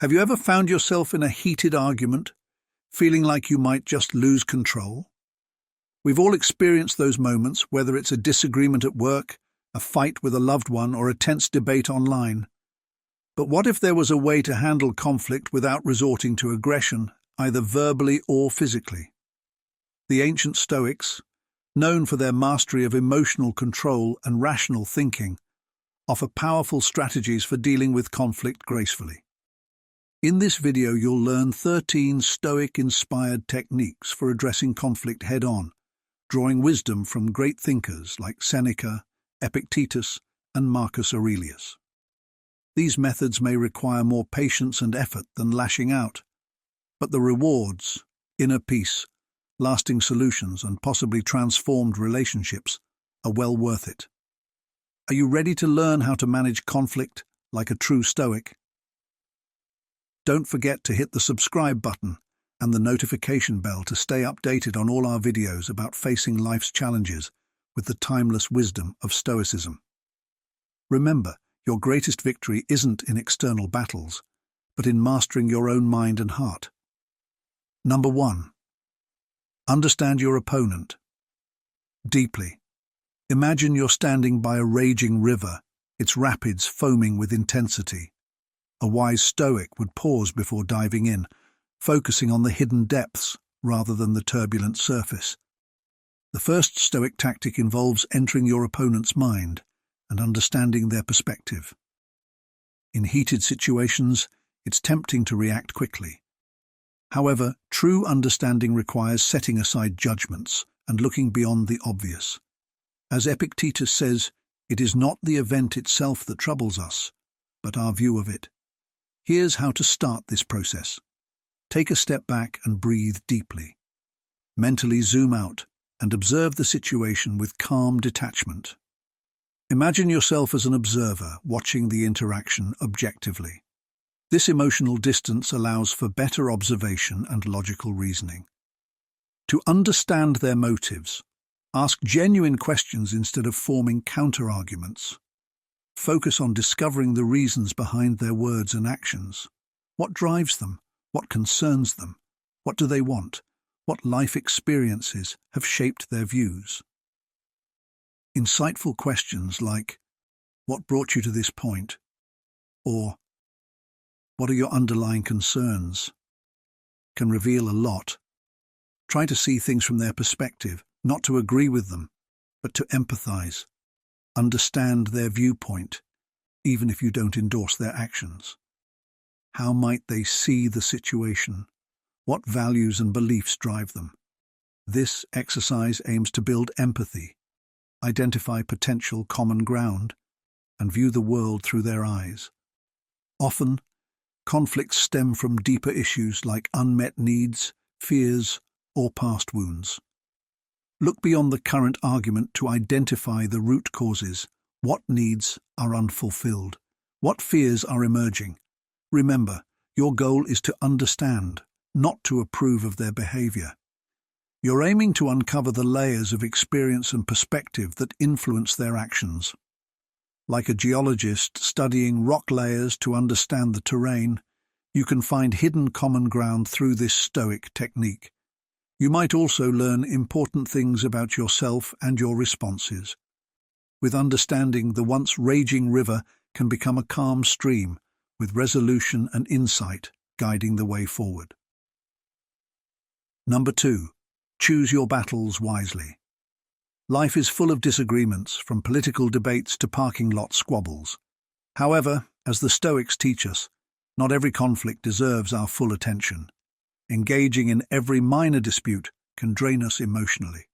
Have you ever found yourself in a heated argument, feeling like you might just lose control? We've all experienced those moments, whether it's a disagreement at work, a fight with a loved one, or a tense debate online. But what if there was a way to handle conflict without resorting to aggression, either verbally or physically? The ancient Stoics, known for their mastery of emotional control and rational thinking, offer powerful strategies for dealing with conflict gracefully. In this video, you'll learn 13 Stoic-inspired techniques for addressing conflict head-on, drawing wisdom from great thinkers like Seneca, Epictetus, and Marcus Aurelius. These methods may require more patience and effort than lashing out, but the rewards, inner peace, lasting solutions, and possibly transformed relationships are well worth it. Are you ready to learn how to manage conflict like a true Stoic? Don't forget to hit the subscribe button and the notification bell to stay updated on all our videos about facing life's challenges with the timeless wisdom of Stoicism. Remember, your greatest victory isn't in external battles, but in mastering your own mind and heart. Number 1. Understand your opponent deeply. Imagine you're standing by a raging river, its rapids foaming with intensity. A wise Stoic would pause before diving in, focusing on the hidden depths rather than the turbulent surface. The first Stoic tactic involves entering your opponent's mind and understanding their perspective. In heated situations, it's tempting to react quickly. However, true understanding requires setting aside judgments and looking beyond the obvious. As Epictetus says, it is not the event itself that troubles us, but our view of it. Here's how to start this process. Take a step back and breathe deeply. Mentally zoom out and observe the situation with calm detachment. Imagine yourself as an observer, watching the interaction objectively. This emotional distance allows for better observation and logical reasoning. To understand their motives, ask genuine questions instead of forming counter-arguments. Focus on discovering the reasons behind their words and actions. What drives them? What concerns them? What do they want? What life experiences have shaped their views? Insightful questions like, "What brought you to this point?" or "What are your underlying concerns?" can reveal a lot. Try to see things from their perspective, not to agree with them, but to empathize. Understand their viewpoint, even if you don't endorse their actions. How might they see the situation? What values and beliefs drive them? This exercise aims to build empathy, identify potential common ground, and view the world through their eyes. Often, conflicts stem from deeper issues like unmet needs, fears, or past wounds. Look beyond the current argument to identify the root causes. What needs are unfulfilled? What fears are emerging? Remember, your goal is to understand, not to approve of their behavior. You're aiming to uncover the layers of experience and perspective that influence their actions. Like a geologist studying rock layers to understand the terrain, you can find hidden common ground through this Stoic technique. You might also learn important things about yourself and your responses. With understanding, the once raging river can become a calm stream, with resolution and insight guiding the way forward. Number 2. Choose your battles wisely. Life is full of disagreements, from political debates to parking lot squabbles. However, as the Stoics teach us, not every conflict deserves our full attention. Engaging in every minor dispute can drain us emotionally.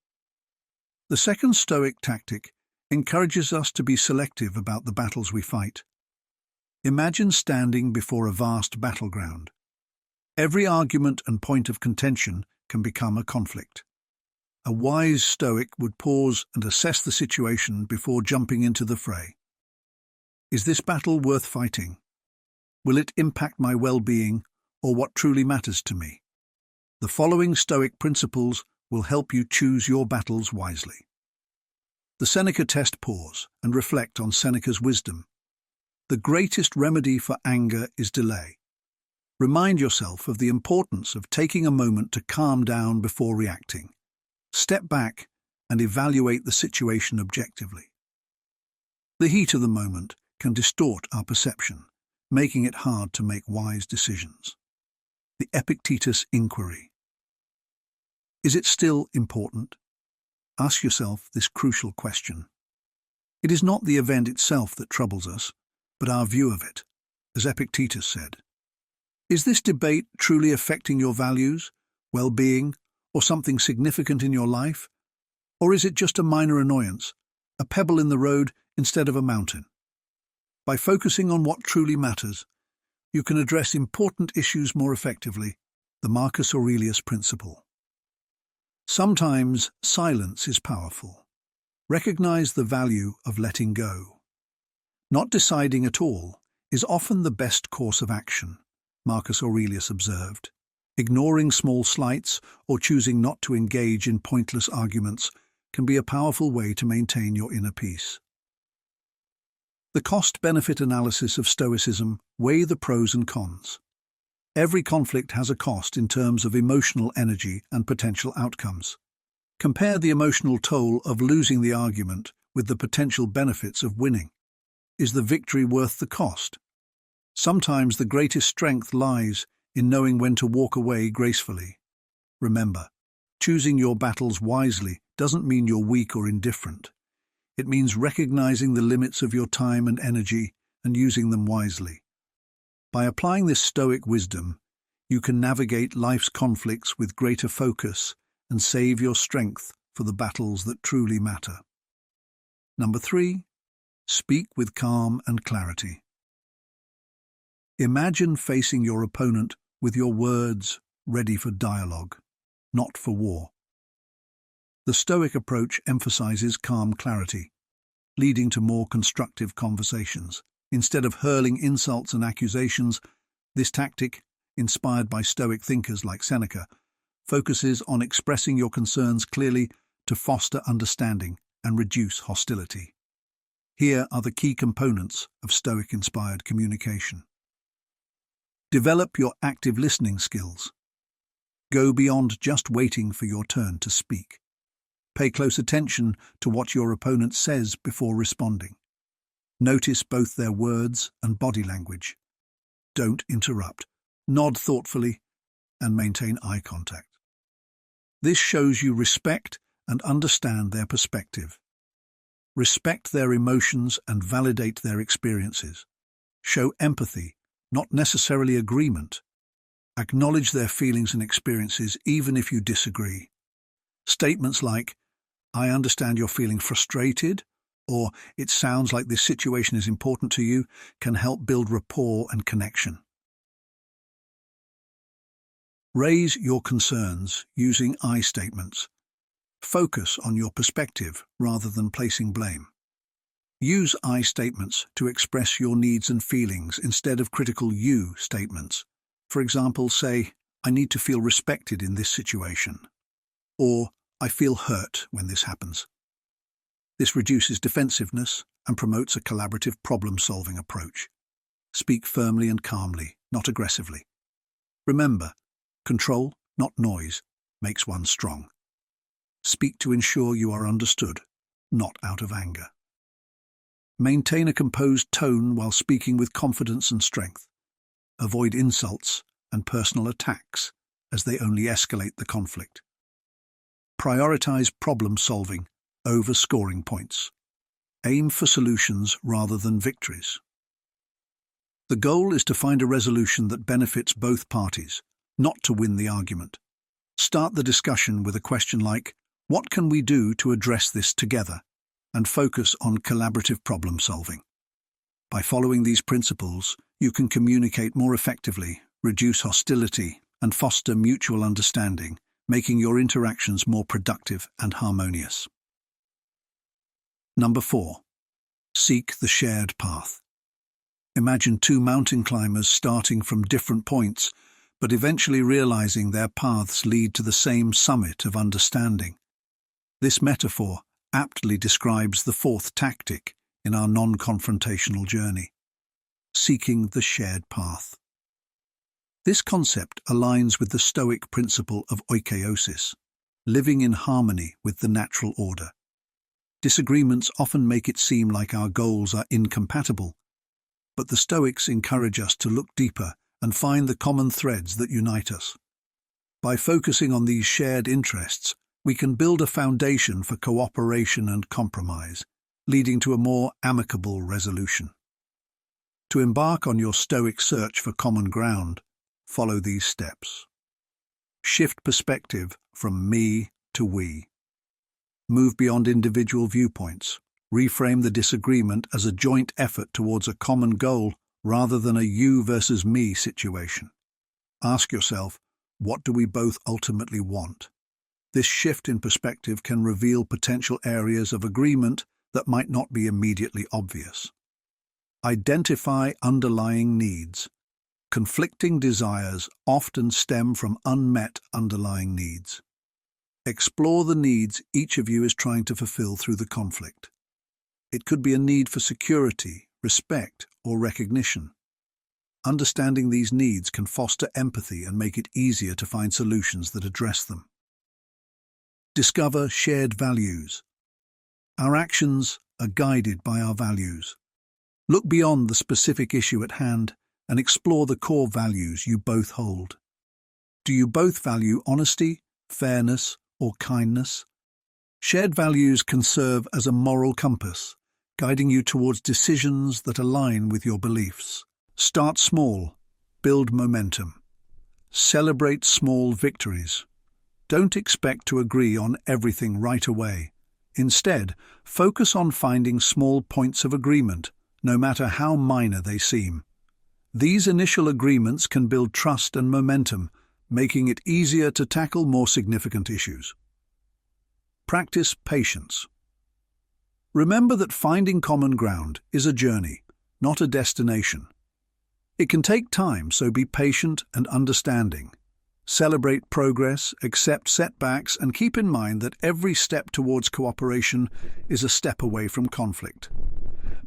The second Stoic tactic encourages us to be selective about the battles we fight. Imagine standing before a vast battleground. Every argument and point of contention can become a conflict. A wise Stoic would pause and assess the situation before jumping into the fray. Is this battle worth fighting? Will it impact my well-being or what truly matters to me? The following Stoic principles will help you choose your battles wisely. The Seneca test: pause and reflect on Seneca's wisdom. The greatest remedy for anger is delay. Remind yourself of the importance of taking a moment to calm down before reacting. Step back and evaluate the situation objectively. The heat of the moment can distort our perception, making it hard to make wise decisions. The 𝐒𝐵𝐻𝐵𝐻 inquiry. Is it still important? Ask yourself this crucial question. It is not the event itself that troubles us, but our view of it, as 𝐒𝐵𝐻𝐵𝐻 said. Is this debate truly affecting your values, well-being, or something significant in your life? Or is it just a minor annoyance, a pebble in the road instead of a mountain? By focusing on what truly matters, you can address important issues more effectively, the Marcus Aurelius principle. Sometimes silence is powerful. Recognize the value of letting go. Not deciding at all is often the best course of action, Marcus Aurelius observed. Ignoring small slights or choosing not to engage in pointless arguments can be a powerful way to maintain your inner peace. The cost-benefit analysis of Stoicism weighs the pros and cons. Every conflict has a cost in terms of emotional energy and potential outcomes. Compare the emotional toll of losing the argument with the potential benefits of winning. Is the victory worth the cost? Sometimes the greatest strength lies in knowing when to walk away gracefully. Remember, choosing your battles wisely doesn't mean you're weak or indifferent. It means recognizing the limits of your time and energy and using them wisely. By applying this Stoic wisdom, you can navigate life's conflicts with greater focus and save your strength for the battles that truly matter. Number 3, speak with calm and clarity. Imagine facing your opponent with your words ready for dialogue, not for war. The Stoic approach emphasizes calm clarity, leading to more constructive conversations. Instead of hurling insults and accusations, this tactic, inspired by Stoic thinkers like Seneca, focuses on expressing your concerns clearly to foster understanding and reduce hostility. Here are the key components of Stoic-inspired communication. Develop your active listening skills. Go beyond just waiting for your turn to speak. Pay close attention to what your opponent says before responding. Notice both their words and body language. Don't interrupt. Nod thoughtfully and maintain eye contact. This shows you respect and understand their perspective. Respect their emotions and validate their experiences. Show empathy, not necessarily agreement. Acknowledge their feelings and experiences even if you disagree. Statements like, "I understand you're feeling frustrated," or "It sounds like this situation is important to you," can help build rapport and connection. Raise your concerns using I statements. Focus on your perspective rather than placing blame. Use I statements to express your needs and feelings instead of critical you statements. For example, say, "I need to feel respected in this situation," or "I feel hurt when this happens." This reduces defensiveness and promotes a collaborative problem-solving approach. Speak firmly and calmly, not aggressively. Remember, control, not noise, makes one strong. Speak to ensure you are understood, not out of anger. Maintain a composed tone while speaking with confidence and strength. Avoid insults and personal attacks, as they only escalate the conflict. Prioritize problem-solving over scoring points. Aim for solutions rather than victories. The goal is to find a resolution that benefits both parties, not to win the argument. Start the discussion with a question like, "What can we do to address this together?" and focus on collaborative problem-solving. By following these principles, you can communicate more effectively, reduce hostility, and foster mutual understanding, making your interactions more productive and harmonious. Number 4. Seek the shared path. Imagine two mountain climbers starting from different points, but eventually realizing their paths lead to the same summit of understanding. This metaphor aptly describes the fourth tactic in our non-confrontational journey: seeking the shared path. This concept aligns with the Stoic principle of oikeiosis, living in harmony with the natural order. Disagreements often make it seem like our goals are incompatible, but the Stoics encourage us to look deeper and find the common threads that unite us. By focusing on these shared interests, we can build a foundation for cooperation and compromise, leading to a more amicable resolution. To embark on your Stoic search for common ground, follow these steps. Shift perspective from me to we. Move beyond individual viewpoints. Reframe the disagreement as a joint effort towards a common goal rather than a you versus me situation. Ask yourself, what do we both ultimately want? This shift in perspective can reveal potential areas of agreement that might not be immediately obvious. Identify underlying needs. Conflicting desires often stem from unmet underlying needs. Explore the needs each of you is trying to fulfill through the conflict. It could be a need for security, respect, or recognition. Understanding these needs can foster empathy and make it easier to find solutions that address them. Discover shared values. Our actions are guided by our values. Look beyond the specific issue at hand and explore the core values you both hold. Do you both value honesty, fairness, or kindness? Shared values can serve as a moral compass, guiding you towards decisions that align with your beliefs. Start small, build momentum. Celebrate small victories. Don't expect to agree on everything right away. Instead, focus on finding small points of agreement, no matter how minor they seem. These initial agreements can build trust and momentum, making it easier to tackle more significant issues. Practice patience. Remember that finding common ground is a journey, not a destination. It can take time, so be patient and understanding. Celebrate progress, accept setbacks, and keep in mind that every step towards cooperation is a step away from conflict.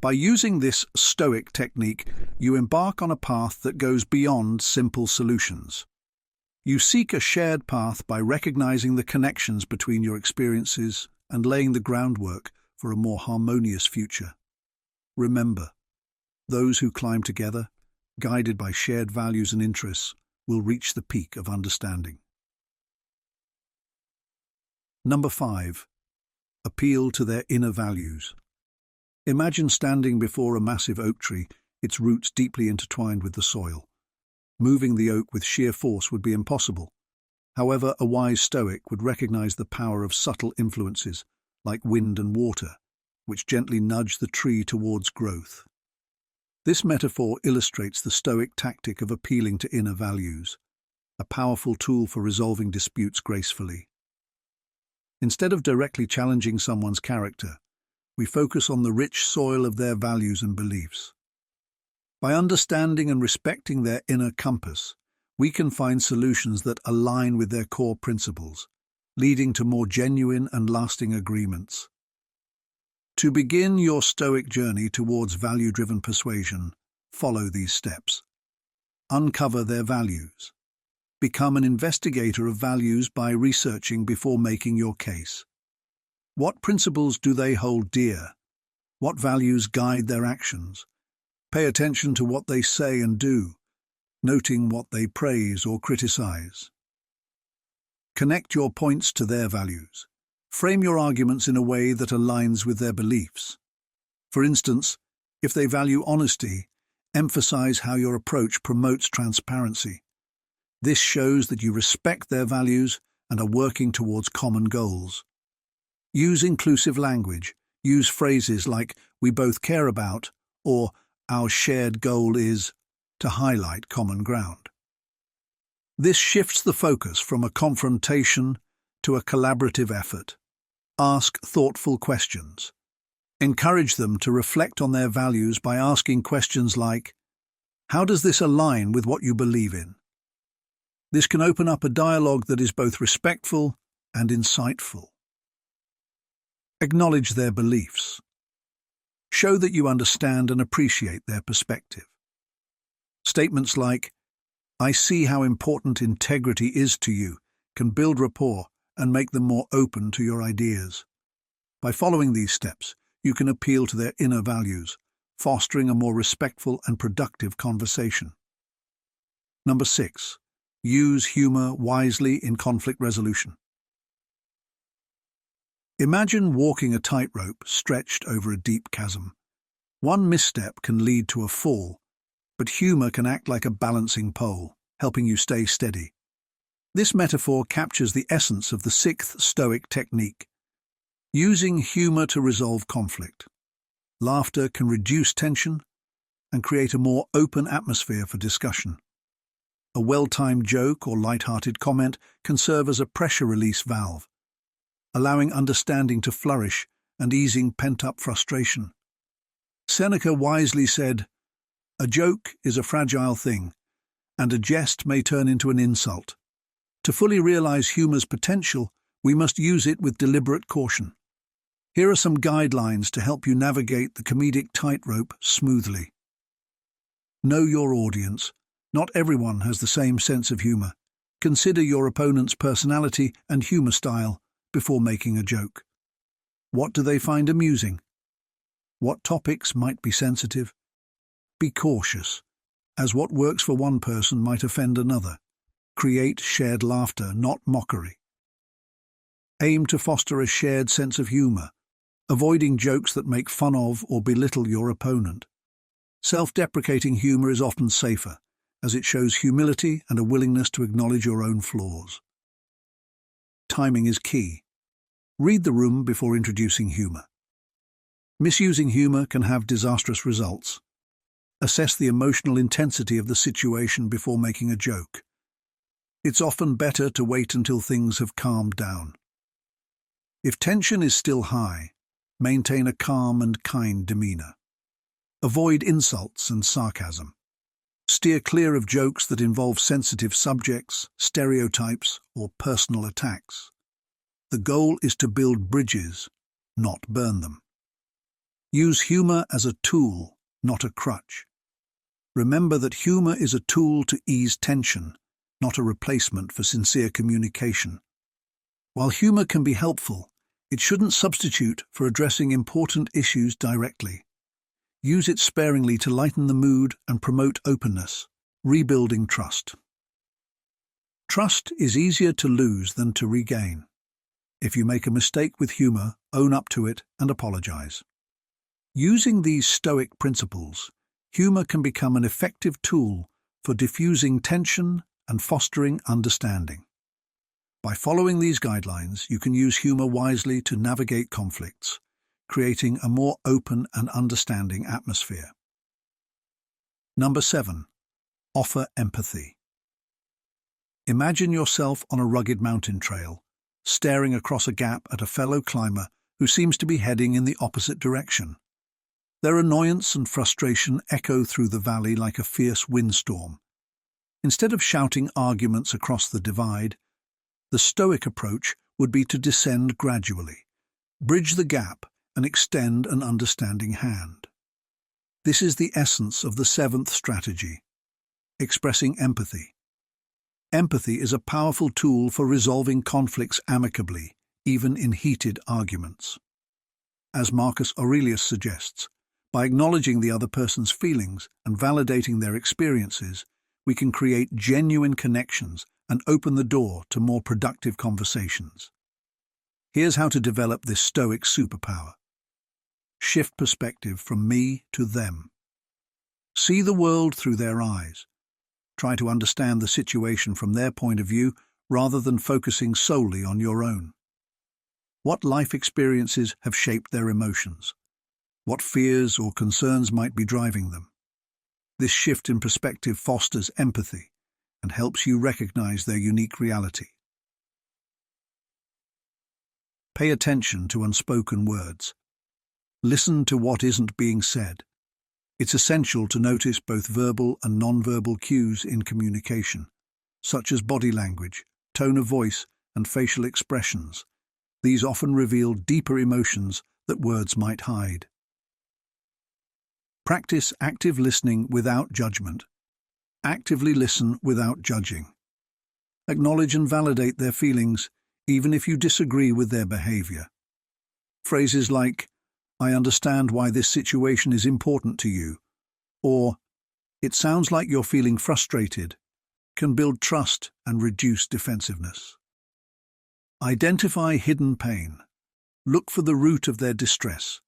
By using this Stoic technique, you embark on a path that goes beyond simple solutions. You seek a shared path by recognizing the connections between your experiences and laying the groundwork for a more harmonious future. Remember, those who climb together, guided by shared values and interests, will reach the peak of understanding. Number 5. Appeal to their inner values. Imagine standing before a massive oak tree, its roots deeply intertwined with the soil. Moving the oak with sheer force would be impossible. However, a wise Stoic would recognize the power of subtle influences, like wind and water, which gently nudge the tree towards growth. This metaphor illustrates the Stoic tactic of appealing to inner values, a powerful tool for resolving disputes gracefully. Instead of directly challenging someone's character, we focus on the rich soil of their values and beliefs. By understanding and respecting their inner compass, we can find solutions that align with their core principles, leading to more genuine and lasting agreements. To begin your Stoic journey towards value-driven persuasion, follow these steps. Uncover their values. Become an investigator of values by researching before making your case. What principles do they hold dear? What values guide their actions? Pay attention to what they say and do, noting what they praise or criticize. Connect your points to their values. Frame your arguments in a way that aligns with their beliefs. For instance, if they value honesty, emphasize how your approach promotes transparency. This shows that you respect their values and are working towards common goals. Use inclusive language. Use phrases like, "we both care about," or "our shared goal is," to highlight common ground. This shifts the focus from a confrontation to a collaborative effort. Ask thoughtful questions. Encourage them to reflect on their values by asking questions like, "How does this align with what you believe in?" This can open up a dialogue that is both respectful and insightful. Acknowledge their beliefs. Show that you understand and appreciate their perspective. Statements like, I see how important integrity is to you, can build rapport and make them more open to your ideas. By following these steps, you can appeal to their inner values, fostering a more respectful and productive conversation. Number 6. Use humor wisely in conflict resolution. Imagine walking a tightrope stretched over a deep chasm. One misstep can lead to a fall, but humor can act like a balancing pole, helping you stay steady. This metaphor captures the essence of the 6th Stoic technique, using humor to resolve conflict. Laughter can reduce tension and create a more open atmosphere for discussion. A well-timed joke or light-hearted comment can serve as a pressure release valve, allowing understanding to flourish and easing pent-up frustration. Seneca wisely said, "A joke is a fragile thing, and a jest may turn into an insult. To fully realize humor's potential, we must use it with deliberate caution." Here are some guidelines to help you navigate the comedic tightrope smoothly. Know your audience. Not everyone has the same sense of humor. Consider your opponent's personality and humor style before making a joke. What do they find amusing? What topics might be sensitive? Be cautious, as what works for one person might offend another. Create shared laughter, not mockery. Aim to foster a shared sense of humor, avoiding jokes that make fun of or belittle your opponent. Self-deprecating humor is often safer, as it shows humility and a willingness to acknowledge your own flaws. Timing is key. Read the room before introducing humor. Misusing humor can have disastrous results. Assess the emotional intensity of the situation before making a joke. It's often better to wait until things have calmed down. If tension is still high, maintain a calm and kind demeanor. Avoid insults and sarcasm. Steer clear of jokes that involve sensitive subjects, stereotypes, or personal attacks. The goal is to build bridges, not burn them. Use humor as a tool, not a crutch. Remember that humor is a tool to ease tension, not a replacement for sincere communication. While humor can be helpful, it shouldn't substitute for addressing important issues directly. Use it sparingly to lighten the mood and promote openness, rebuilding trust. Trust is easier to lose than to regain. If you make a mistake with humor, own up to it and apologize. Using these Stoic principles, humor can become an effective tool for diffusing tension and fostering understanding. By following these guidelines, you can use humor wisely to navigate conflicts, creating a more open and understanding atmosphere. Number 7. Offer empathy. Imagine yourself on a rugged mountain trail, staring across a gap at a fellow climber who seems to be heading in the opposite direction. Their annoyance and frustration echo through the valley like a fierce windstorm. Instead of shouting arguments across the divide, the Stoic approach would be to descend gradually, bridge the gap, and extend an understanding hand. This is the essence of the 7th strategy, expressing empathy. Empathy is a powerful tool for resolving conflicts amicably, even in heated arguments. As Marcus Aurelius suggests, by acknowledging the other person's feelings and validating their experiences, we can create genuine connections and open the door to more productive conversations. Here's how to develop this Stoic superpower. Shift perspective from me to them. See the world through their eyes. Try to understand the situation from their point of view rather than focusing solely on your own. What life experiences have shaped their emotions? What fears or concerns might be driving them? This shift in perspective fosters empathy and helps you recognize their unique reality. Pay attention to unspoken words. Listen to what isn't being said. It's essential to notice both verbal and nonverbal cues in communication, such as body language, tone of voice, and facial expressions. These often reveal deeper emotions that words might hide. Practice active listening without judgment. Actively listen without judging. Acknowledge and validate their feelings, even if you disagree with their behavior. Phrases like, "I understand why this situation is important to you," or "It sounds like you're feeling frustrated," can build trust and reduce defensiveness. Identify hidden pain. Look for the root of their distress.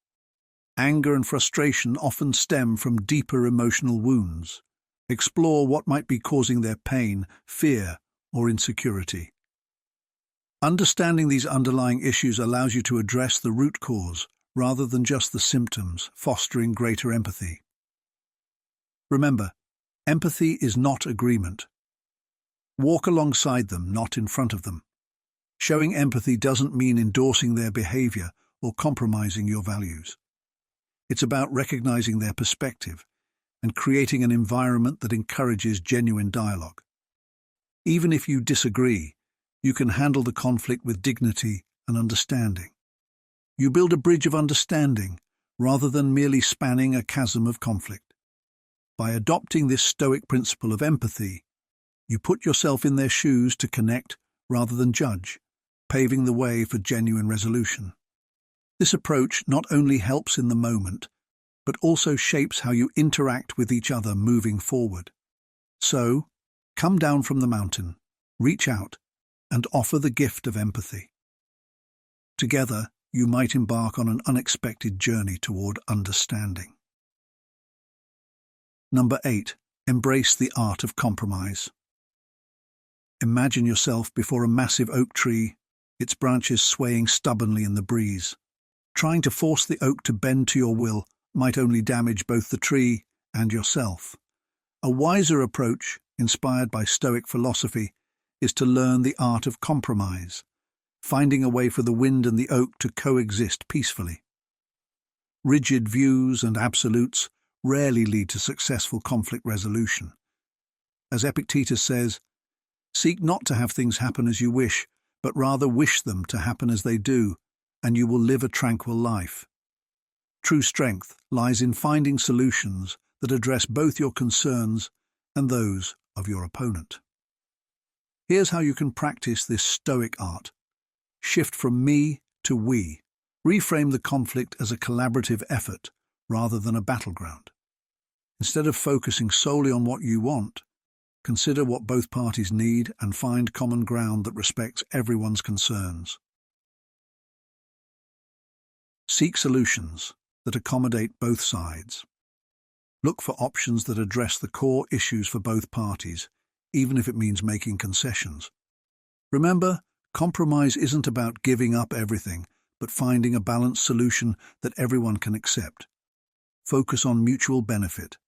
Anger and frustration often stem from deeper emotional wounds. Explore what might be causing their pain, fear, or insecurity. Understanding these underlying issues allows you to address the root cause rather than just the symptoms, fostering greater empathy. Remember, empathy is not agreement. Walk alongside them, not in front of them. Showing empathy doesn't mean endorsing their behavior or compromising your values. It's about recognizing their perspective and creating an environment that encourages genuine dialogue. Even if you disagree, you can handle the conflict with dignity and understanding. You build a bridge of understanding rather than merely spanning a chasm of conflict. By adopting this Stoic principle of empathy, you put yourself in their shoes to connect rather than judge, paving the way for genuine resolution. This approach not only helps in the moment, but also shapes how you interact with each other moving forward. So, come down from the mountain, reach out, and offer the gift of empathy. Together, you might embark on an unexpected journey toward understanding. Number 8. Embrace the art of compromise. Imagine yourself before a massive oak tree, its branches swaying stubbornly in the breeze. Trying to force the oak to bend to your will might only damage both the tree and yourself. A wiser approach, inspired by Stoic philosophy, is to learn the art of compromise, finding a way for the wind and the oak to coexist peacefully. Rigid views and absolutes rarely lead to successful conflict resolution. As Epictetus says, "Seek not to have things happen as you wish, but rather wish them to happen as they do, and you will live a tranquil life." True strength lies in finding solutions that address both your concerns and those of your opponent. Here's how you can practice this Stoic art. Shift from me to we. Reframe the conflict as a collaborative effort rather than a battleground. Instead of focusing solely on what you want, consider what both parties need and find common ground that respects everyone's concerns. Seek solutions that accommodate both sides. Look for options that address the core issues for both parties, even if it means making concessions. Remember, compromise isn't about giving up everything, but finding a balanced solution that everyone can accept. Focus on mutual benefit.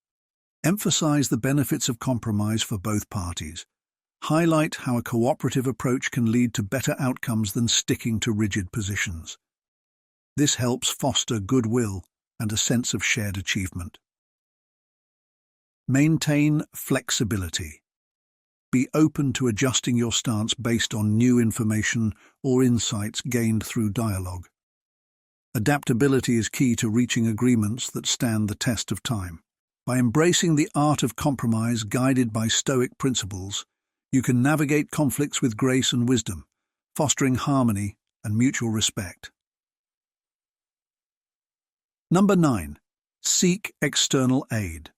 Emphasize the benefits of compromise for both parties. Highlight how a cooperative approach can lead to better outcomes than sticking to rigid positions. This helps foster goodwill and a sense of shared achievement. Maintain flexibility. Be open to adjusting your stance based on new information or insights gained through dialogue. Adaptability is key to reaching agreements that stand the test of time. By embracing the art of compromise guided by Stoic principles, you can navigate conflicts with grace and wisdom, fostering harmony and mutual respect. Number 9. Seek external aid.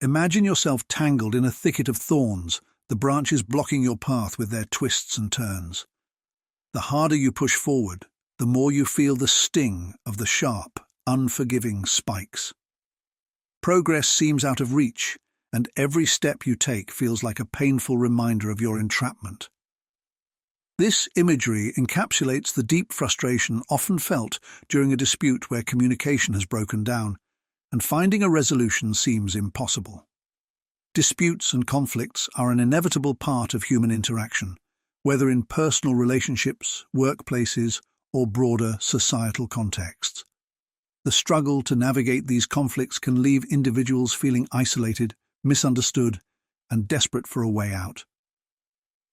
Imagine yourself tangled in a thicket of thorns, the branches blocking your path with their twists and turns. The harder you push forward, the more you feel the sting of the sharp, unforgiving spikes. Progress seems out of reach, and every step you take feels like a painful reminder of your entrapment. This imagery encapsulates the deep frustration often felt during a dispute where communication has broken down, and finding a resolution seems impossible. Disputes and conflicts are an inevitable part of human interaction, whether in personal relationships, workplaces, or broader societal contexts. The struggle to navigate these conflicts can leave individuals feeling isolated, misunderstood, and desperate for a way out.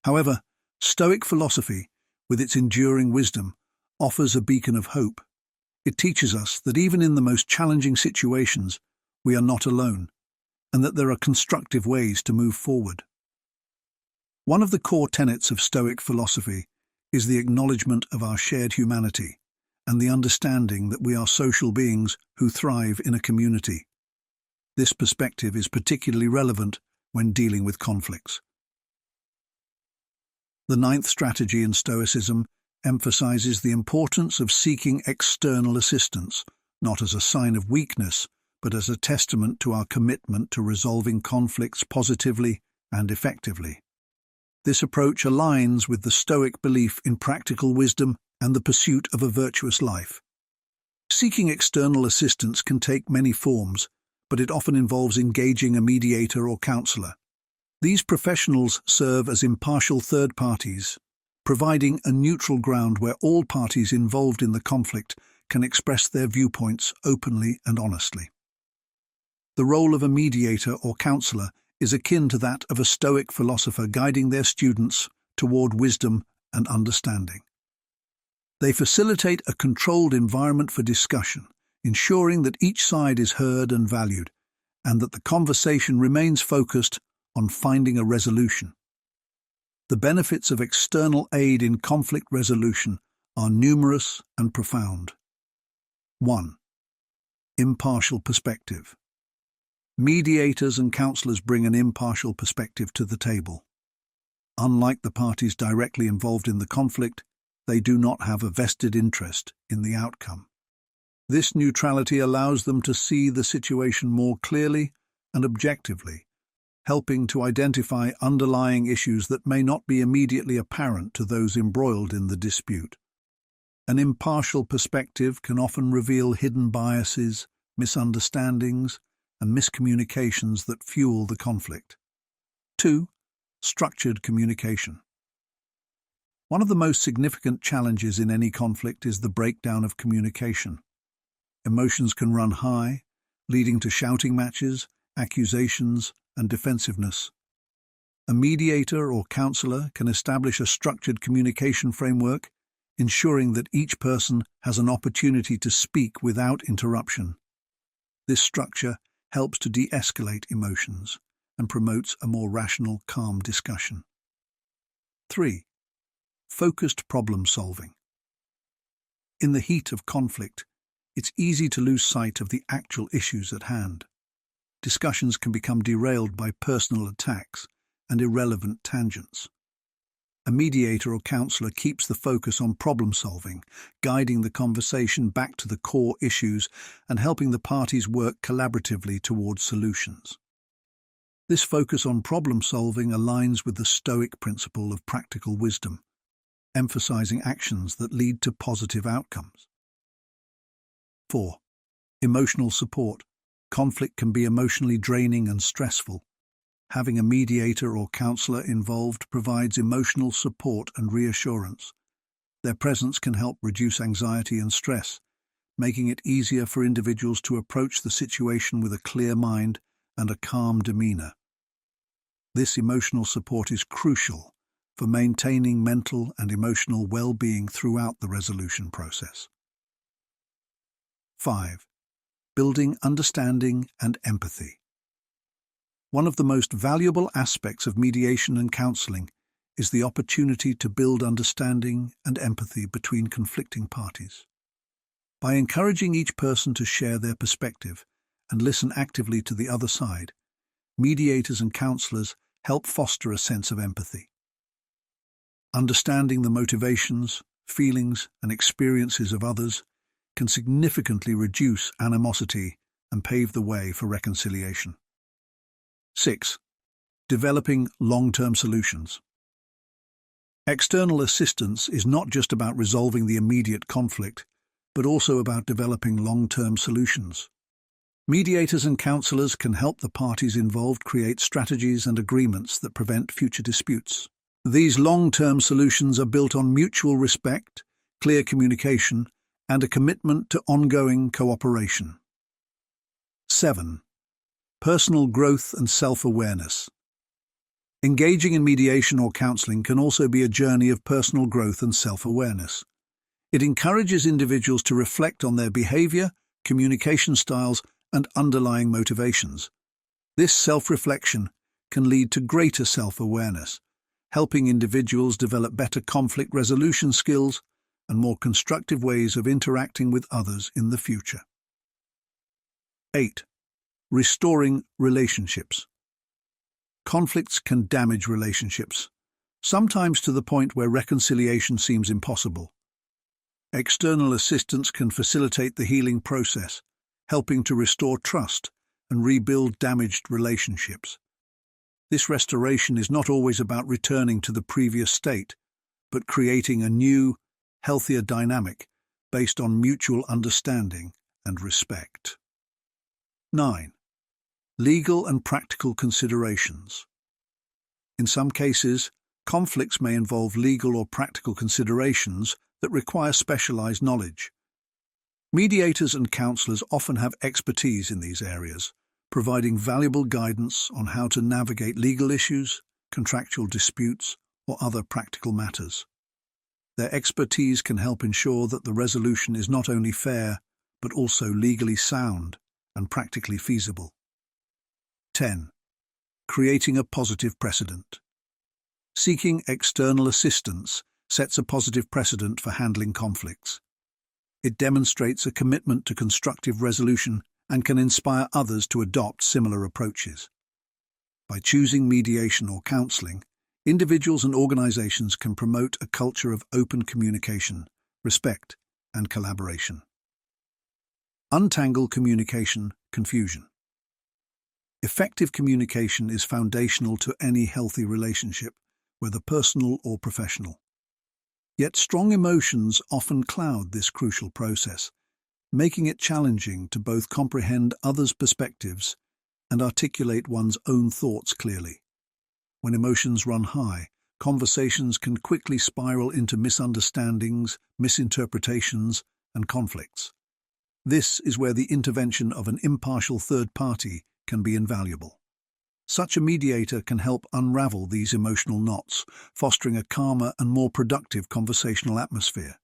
However, Stoic philosophy, with its enduring wisdom, offers a beacon of hope. It teaches us that even in the most challenging situations, we are not alone, and that there are constructive ways to move forward. One of the core tenets of Stoic philosophy is the acknowledgement of our shared humanity and the understanding that we are social beings who thrive in a community. This perspective is particularly relevant when dealing with conflicts. The ninth strategy in Stoicism emphasizes the importance of seeking external assistance, not as a sign of weakness, but as a testament to our commitment to resolving conflicts positively and effectively. This approach aligns with the Stoic belief in practical wisdom and the pursuit of a virtuous life. Seeking external assistance can take many forms, but it often involves engaging a mediator or counselor. These professionals serve as impartial third parties, providing a neutral ground where all parties involved in the conflict can express their viewpoints openly and honestly. The role of a mediator or counselor is akin to that of a Stoic philosopher guiding their students toward wisdom and understanding. They facilitate a controlled environment for discussion, ensuring that each side is heard and valued, and that the conversation remains focused on finding a resolution. The benefits of external aid in conflict resolution are numerous and profound. 1. Impartial perspective. Mediators and counselors bring an impartial perspective to the table. Unlike the parties directly involved in the conflict, they do not have a vested interest in the outcome. This neutrality allows them to see the situation more clearly and objectively, helping to identify underlying issues that may not be immediately apparent to those embroiled in the dispute. An impartial perspective can often reveal hidden biases, misunderstandings, and miscommunications that fuel the conflict. 2. Structured communication. One of the most significant challenges in any conflict is the breakdown of communication. Emotions can run high, leading to shouting matches, accusations, and defensiveness. A mediator or counselor can establish a structured communication framework, ensuring that each person has an opportunity to speak without interruption. This structure helps to de-escalate emotions and promotes a more rational, calm discussion. 3. Focused problem solving. In the heat of conflict, it's easy to lose sight of the actual issues at hand. Discussions can become derailed by personal attacks and irrelevant tangents. A mediator or counselor keeps the focus on problem solving, guiding the conversation back to the core issues and helping the parties work collaboratively towards solutions. This focus on problem solving aligns with the Stoic principle of practical wisdom, emphasizing actions that lead to positive outcomes. 4. Emotional support. Conflict can be emotionally draining and stressful. Having a mediator or counselor involved provides emotional support and reassurance. Their presence can help reduce anxiety and stress, making it easier for individuals to approach the situation with a clear mind and a calm demeanor. This emotional support is crucial for maintaining mental and emotional well-being throughout the resolution process. 5. Building understanding and empathy. One of the most valuable aspects of mediation and counseling is the opportunity to build understanding and empathy between conflicting parties. By encouraging each person to share their perspective and listen actively to the other side, mediators and counselors help foster a sense of empathy. Understanding the motivations, feelings, and experiences of others can significantly reduce animosity and pave the way for reconciliation. 6. Developing long-term solutions. External assistance is not just about resolving the immediate conflict, but also about developing long-term solutions. Mediators and counselors can help the parties involved create strategies and agreements that prevent future disputes. These long-term solutions are built on mutual respect, clear communication, and a commitment to ongoing cooperation. 7. Personal growth and self-awareness. Engaging in mediation or counseling can also be a journey of personal growth and self-awareness. It encourages individuals to reflect on their behavior, communication styles, and underlying motivations. This self-reflection can lead to greater self-awareness, helping individuals develop better conflict resolution skills and more constructive ways of interacting with others in the future. 8. Restoring relationships. Conflicts can damage relationships, sometimes to the point where reconciliation seems impossible. External assistance can facilitate the healing process, helping to restore trust and rebuild damaged relationships. This restoration is not always about returning to the previous state, but creating a new, healthier dynamic based on mutual understanding and respect. 9. Legal and practical considerations. In some cases, conflicts may involve legal or practical considerations that require specialized knowledge. Mediators and counselors often have expertise in these areas, providing valuable guidance on how to navigate legal issues, contractual disputes, or other practical matters. Their expertise can help ensure that the resolution is not only fair, but also legally sound and practically feasible. 10. Creating a positive precedent. Seeking external assistance sets a positive precedent for handling conflicts. It demonstrates a commitment to constructive resolution and can inspire others to adopt similar approaches. By choosing mediation or counseling, individuals and organizations can promote a culture of open communication, respect, and collaboration. Untangle communication confusion. Effective communication is foundational to any healthy relationship, whether personal or professional. Yet strong emotions often cloud this crucial process, making it challenging to both comprehend others' perspectives and articulate one's own thoughts clearly. When emotions run high, conversations can quickly spiral into misunderstandings, misinterpretations, and conflicts. This is where the intervention of an impartial third party can be invaluable. Such a mediator can help unravel these emotional knots, fostering a calmer and more productive conversational atmosphere.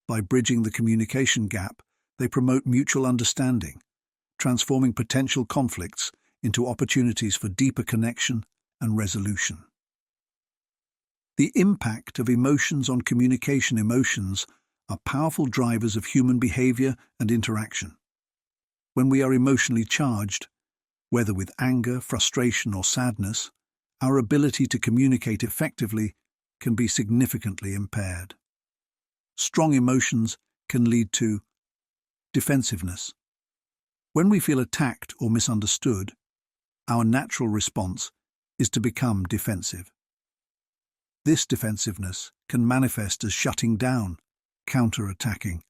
By bridging the communication gap, they promote mutual understanding, transforming potential conflicts into opportunities for deeper connection and resolution. The impact of emotions on communication. Emotions are powerful drivers of human behavior and interaction. When we are emotionally charged, whether with anger, frustration, or sadness, our ability to communicate effectively can be significantly impaired. Strong emotions can lead to defensiveness. When we feel attacked or misunderstood, our natural response is to become defensive. This defensiveness can manifest as shutting down, counter-attacking,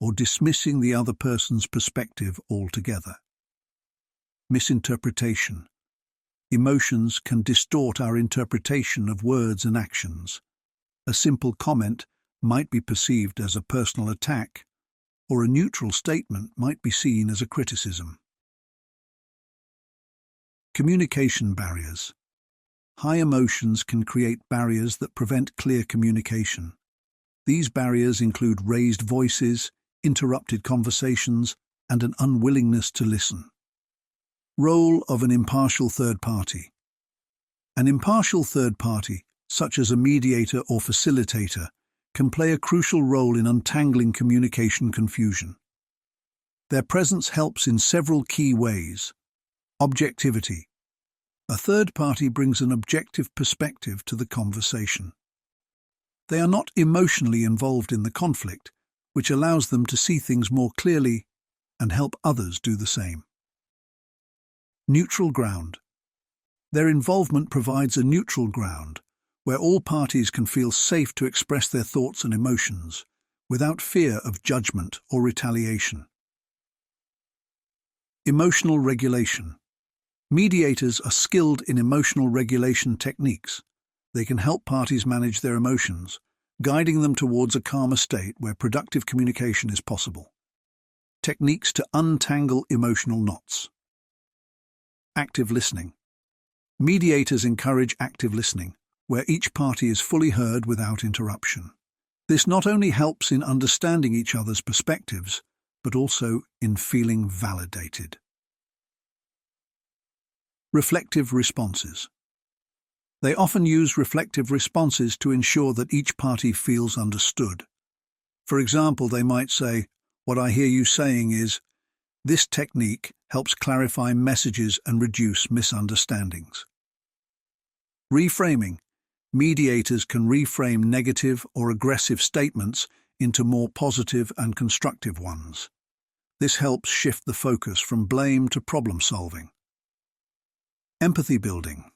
or dismissing the other person's perspective altogether. Misinterpretation. Emotions can distort our interpretation of words and actions. A simple comment might be perceived as a personal attack, or a neutral statement might be seen as a criticism. Communication barriers. High emotions can create barriers that prevent clear communication. These barriers include raised voices, interrupted conversations, and an unwillingness to listen. Role of an impartial third party. An impartial third party, such as a mediator or facilitator, can play a crucial role in untangling communication confusion. Their presence helps in several key ways. Objectivity. A third party brings an objective perspective to the conversation. They are not emotionally involved in the conflict, which allows them to see things more clearly and help others do the same. Neutral ground. Their involvement provides a neutral ground where all parties can feel safe to express their thoughts and emotions without fear of judgment or retaliation. Emotional regulation. Mediators are skilled in emotional regulation techniques. They can help parties manage their emotions, guiding them towards a calmer state where productive communication is possible. Techniques to untangle emotional knots. Active listening. Mediators encourage active listening, where each party is fully heard without interruption. This not only helps in understanding each other's perspectives, but also in feeling validated. Reflective responses. They often use reflective responses to ensure that each party feels understood. For example, they might say, "What I hear you saying is," this technique helps clarify messages and reduce misunderstandings. Reframing. Mediators can reframe negative or aggressive statements into more positive and constructive ones. This helps shift the focus from blame to problem solving. Empathy building.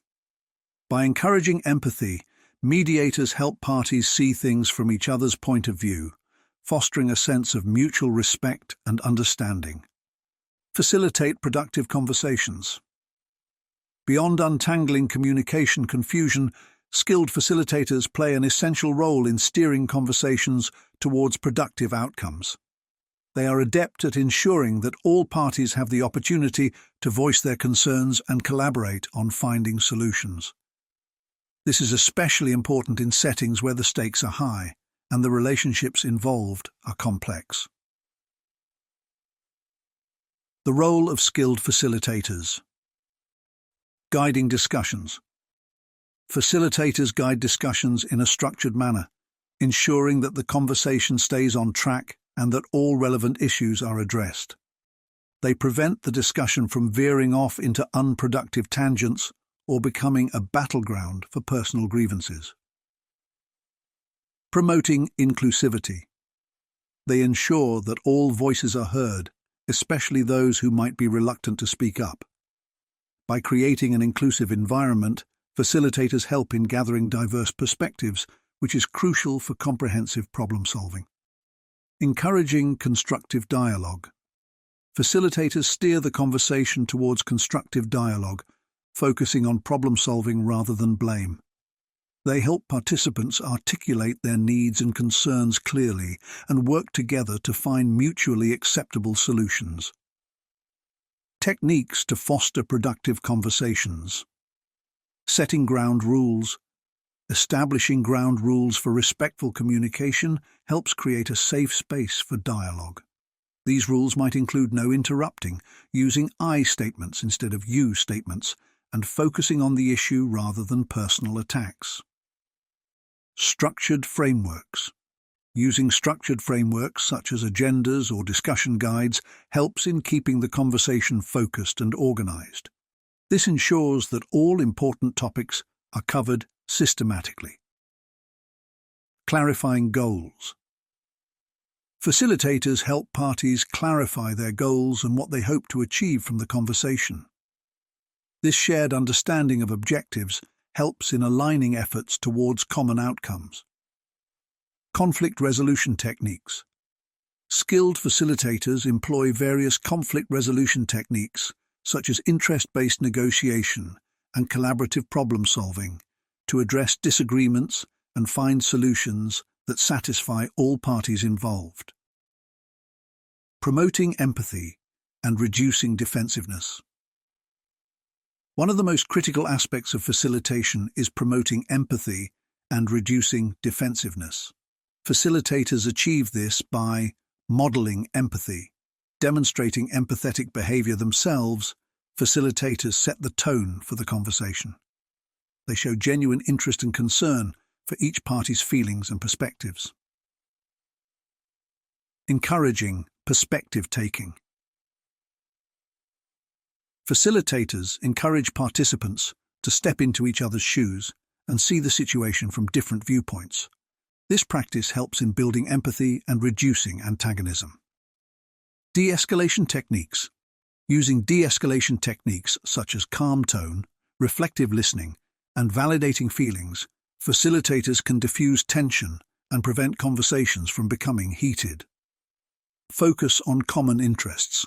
By encouraging empathy, mediators help parties see things from each other's point of view, fostering a sense of mutual respect and understanding. Facilitate productive conversations. Beyond untangling communication confusion, skilled facilitators play an essential role in steering conversations towards productive outcomes. They are adept at ensuring that all parties have the opportunity to voice their concerns and collaborate on finding solutions. This is especially important in settings where the stakes are high and the relationships involved are complex. The role of skilled facilitators. Guiding discussions. Facilitators guide discussions in a structured manner, ensuring that the conversation stays on track and that all relevant issues are addressed. They prevent the discussion from veering off into unproductive tangents or becoming a battleground for personal grievances. Promoting inclusivity. They ensure that all voices are heard, especially those who might be reluctant to speak up. By creating an inclusive environment, facilitators help in gathering diverse perspectives, which is crucial for comprehensive problem solving. Encouraging constructive dialogue. Facilitators steer the conversation towards constructive dialogue, focusing on problem solving rather than blame. They help participants articulate their needs and concerns clearly and work together to find mutually acceptable solutions. Techniques to foster productive conversations. Setting ground rules. Establishing ground rules for respectful communication helps create a safe space for dialogue. These rules might include no interrupting, using I statements instead of you statements, and focusing on the issue rather than personal attacks. Structured frameworks. Using structured frameworks such as agendas or discussion guides helps in keeping the conversation focused and organized. This ensures that all important topics are covered systematically. Clarifying goals. Facilitators help parties clarify their goals and what they hope to achieve from the conversation. This shared understanding of objectives helps in aligning efforts towards common outcomes. Conflict resolution techniques. Skilled facilitators employ various conflict resolution techniques, such as interest-based negotiation and collaborative problem-solving, to address disagreements and find solutions that satisfy all parties involved. Promoting empathy and reducing defensiveness. One of the most critical aspects of facilitation is promoting empathy and reducing defensiveness. Facilitators achieve this by modeling empathy. Demonstrating empathetic behavior themselves, facilitators set the tone for the conversation. They show genuine interest and concern for each party's feelings and perspectives. Encouraging perspective-taking. Facilitators encourage participants to step into each other's shoes and see the situation from different viewpoints. This practice helps in building empathy and reducing antagonism. De-escalation techniques. Using de-escalation techniques such as calm tone, reflective listening, and validating feelings, facilitators can diffuse tension and prevent conversations from becoming heated. Focus on common interests.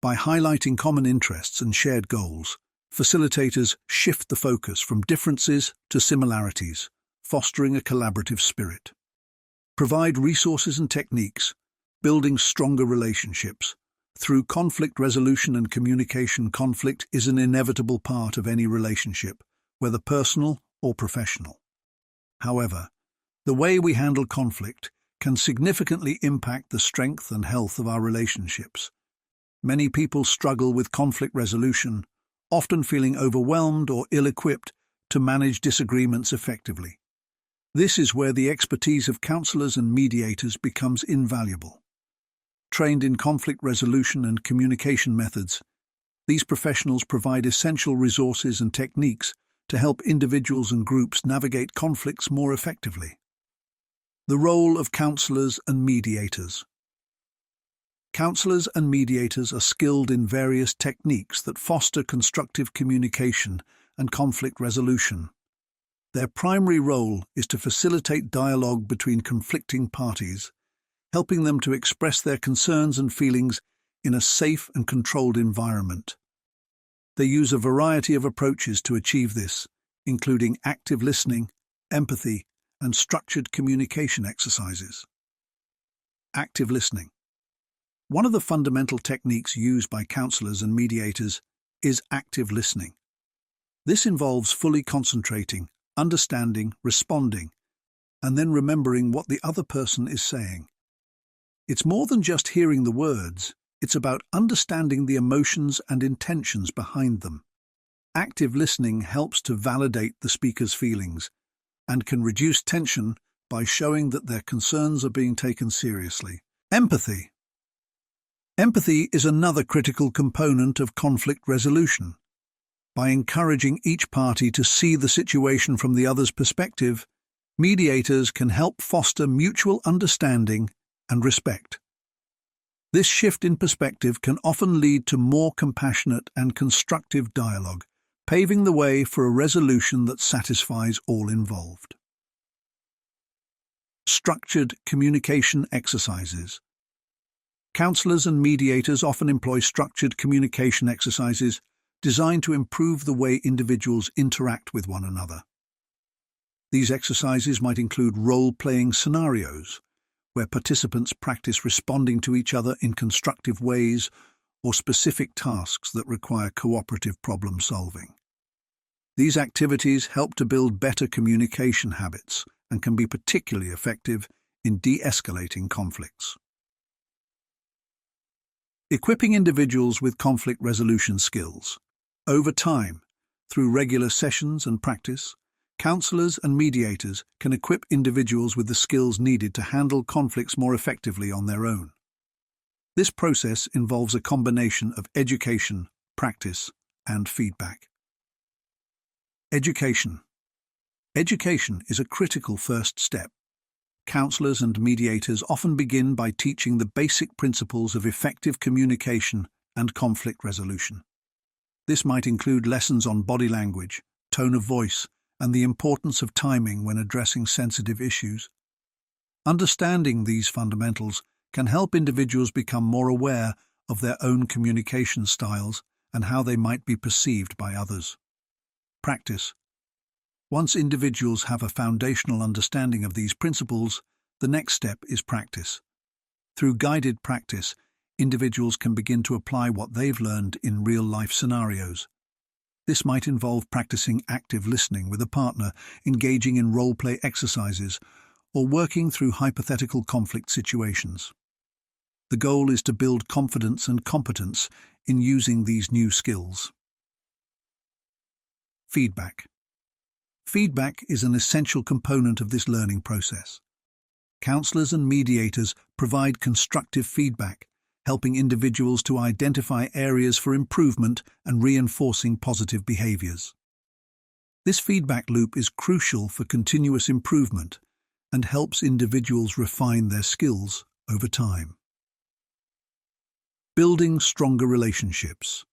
By highlighting common interests and shared goals, facilitators shift the focus from differences to similarities, fostering a collaborative spirit. Provide resources and techniques, building stronger relationships. Through conflict resolution and communication, conflict is an inevitable part of any relationship, whether personal or professional. However, the way we handle conflict can significantly impact the strength and health of our relationships. Many people struggle with conflict resolution often feeling overwhelmed or ill-equipped to manage disagreements effectively. This is where the expertise of counselors and mediators becomes invaluable. Trained in conflict resolution and communication methods, these professionals provide essential resources and techniques to help individuals and groups navigate conflicts more effectively. The role of counselors and mediators. Counselors and mediators are skilled in various techniques that foster constructive communication and conflict resolution. Their primary role is to facilitate dialogue between conflicting parties, helping them to express their concerns and feelings in a safe and controlled environment. They use a variety of approaches to achieve this, including active listening, empathy, and structured communication exercises. Active listening. One of the fundamental techniques used by counselors and mediators is active listening. This involves fully concentrating, understanding, responding, and then remembering what the other person is saying. It's more than just hearing the words, it's about understanding the emotions and intentions behind them. Active listening helps to validate the speaker's feelings and can reduce tension by showing that their concerns are being taken seriously. Empathy. Empathy is another critical component of conflict resolution. By encouraging each party to see the situation from the other's perspective, mediators can help foster mutual understanding and respect. This shift in perspective can often lead to more compassionate and constructive dialogue, paving the way for a resolution that satisfies all involved. Structured communication exercises. Counselors and mediators often employ structured communication exercises designed to improve the way individuals interact with one another. These exercises might include role-playing scenarios, where participants practice responding to each other in constructive ways, or specific tasks that require cooperative problem-solving. These activities help to build better communication habits and can be particularly effective in de-escalating conflicts. Equipping individuals with conflict resolution skills. Over time, through regular sessions and practice, counselors and mediators can equip individuals with the skills needed to handle conflicts more effectively on their own. This process involves a combination of education, practice, and feedback. Education. Education is a critical first step. Counselors and mediators often begin by teaching the basic principles of effective communication and conflict resolution. This might include lessons on body language, tone of voice, and the importance of timing when addressing sensitive issues. Understanding these fundamentals can help individuals become more aware of their own communication styles and how they might be perceived by others. Practice. Once individuals have a foundational understanding of these principles, the next step is practice. Through guided practice, individuals can begin to apply what they've learned in real-life scenarios. This might involve practicing active listening with a partner, engaging in role-play exercises, or working through hypothetical conflict situations. The goal is to build confidence and competence in using these new skills. Feedback. Feedback is an essential component of this learning process. Counselors and mediators provide constructive feedback, helping individuals to identify areas for improvement and reinforcing positive behaviors. This feedback loop is crucial for continuous improvement and helps individuals refine their skills over time. Building stronger relationships.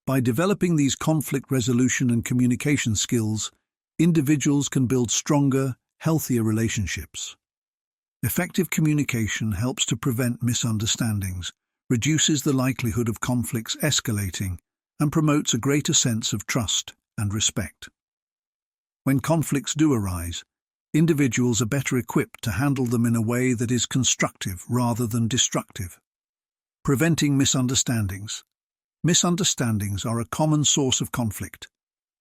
By developing these conflict resolution and communication skills, individuals can build stronger, healthier relationships. Effective communication helps to prevent misunderstandings, reduces the likelihood of conflicts escalating, and promotes a greater sense of trust and respect. When conflicts do arise, individuals are better equipped to handle them in a way that is constructive rather than destructive. Preventing misunderstandings. Misunderstandings are a common source of conflict.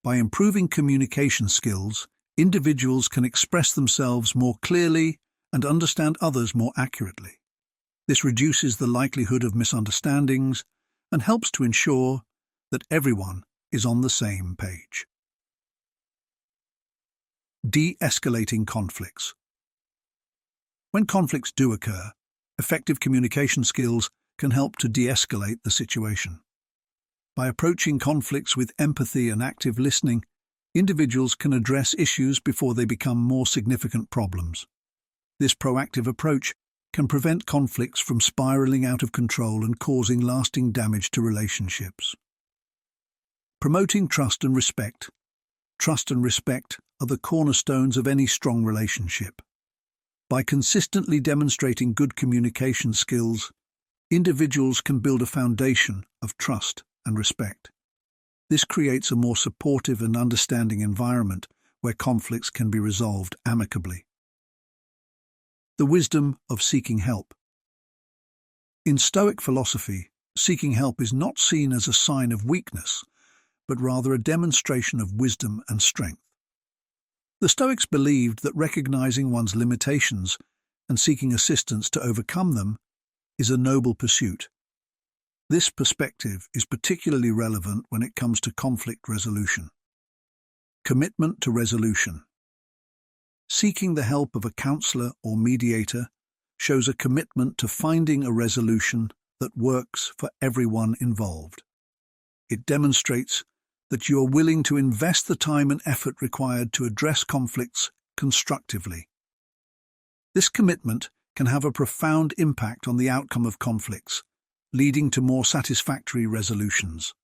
By improving communication skills, individuals can express themselves more clearly and understand others more accurately. This reduces the likelihood of misunderstandings and helps to ensure that everyone is on the same page. De-escalating conflicts. When conflicts do occur, effective communication skills can help to de-escalate the situation. By approaching conflicts with empathy and active listening, individuals can address issues before they become more significant problems. This proactive approach can prevent conflicts from spiraling out of control and causing lasting damage to relationships. Promoting trust and respect. Trust and respect are the cornerstones of any strong relationship. By consistently demonstrating good communication skills, individuals can build a foundation of trust and respect. This creates a more supportive and understanding environment where conflicts can be resolved amicably. The wisdom of seeking help. In Stoic philosophy, seeking help is not seen as a sign of weakness, but rather a demonstration of wisdom and strength. The Stoics believed that recognizing one's limitations and seeking assistance to overcome them is a noble pursuit. This perspective is particularly relevant when it comes to conflict resolution. Commitment to resolution. Seeking the help of a counselor or mediator shows a commitment to finding a resolution that works for everyone involved. It demonstrates that you are willing to invest the time and effort required to address conflicts constructively. This commitment can have a profound impact on the outcome of conflicts, leading to more satisfactory resolutions.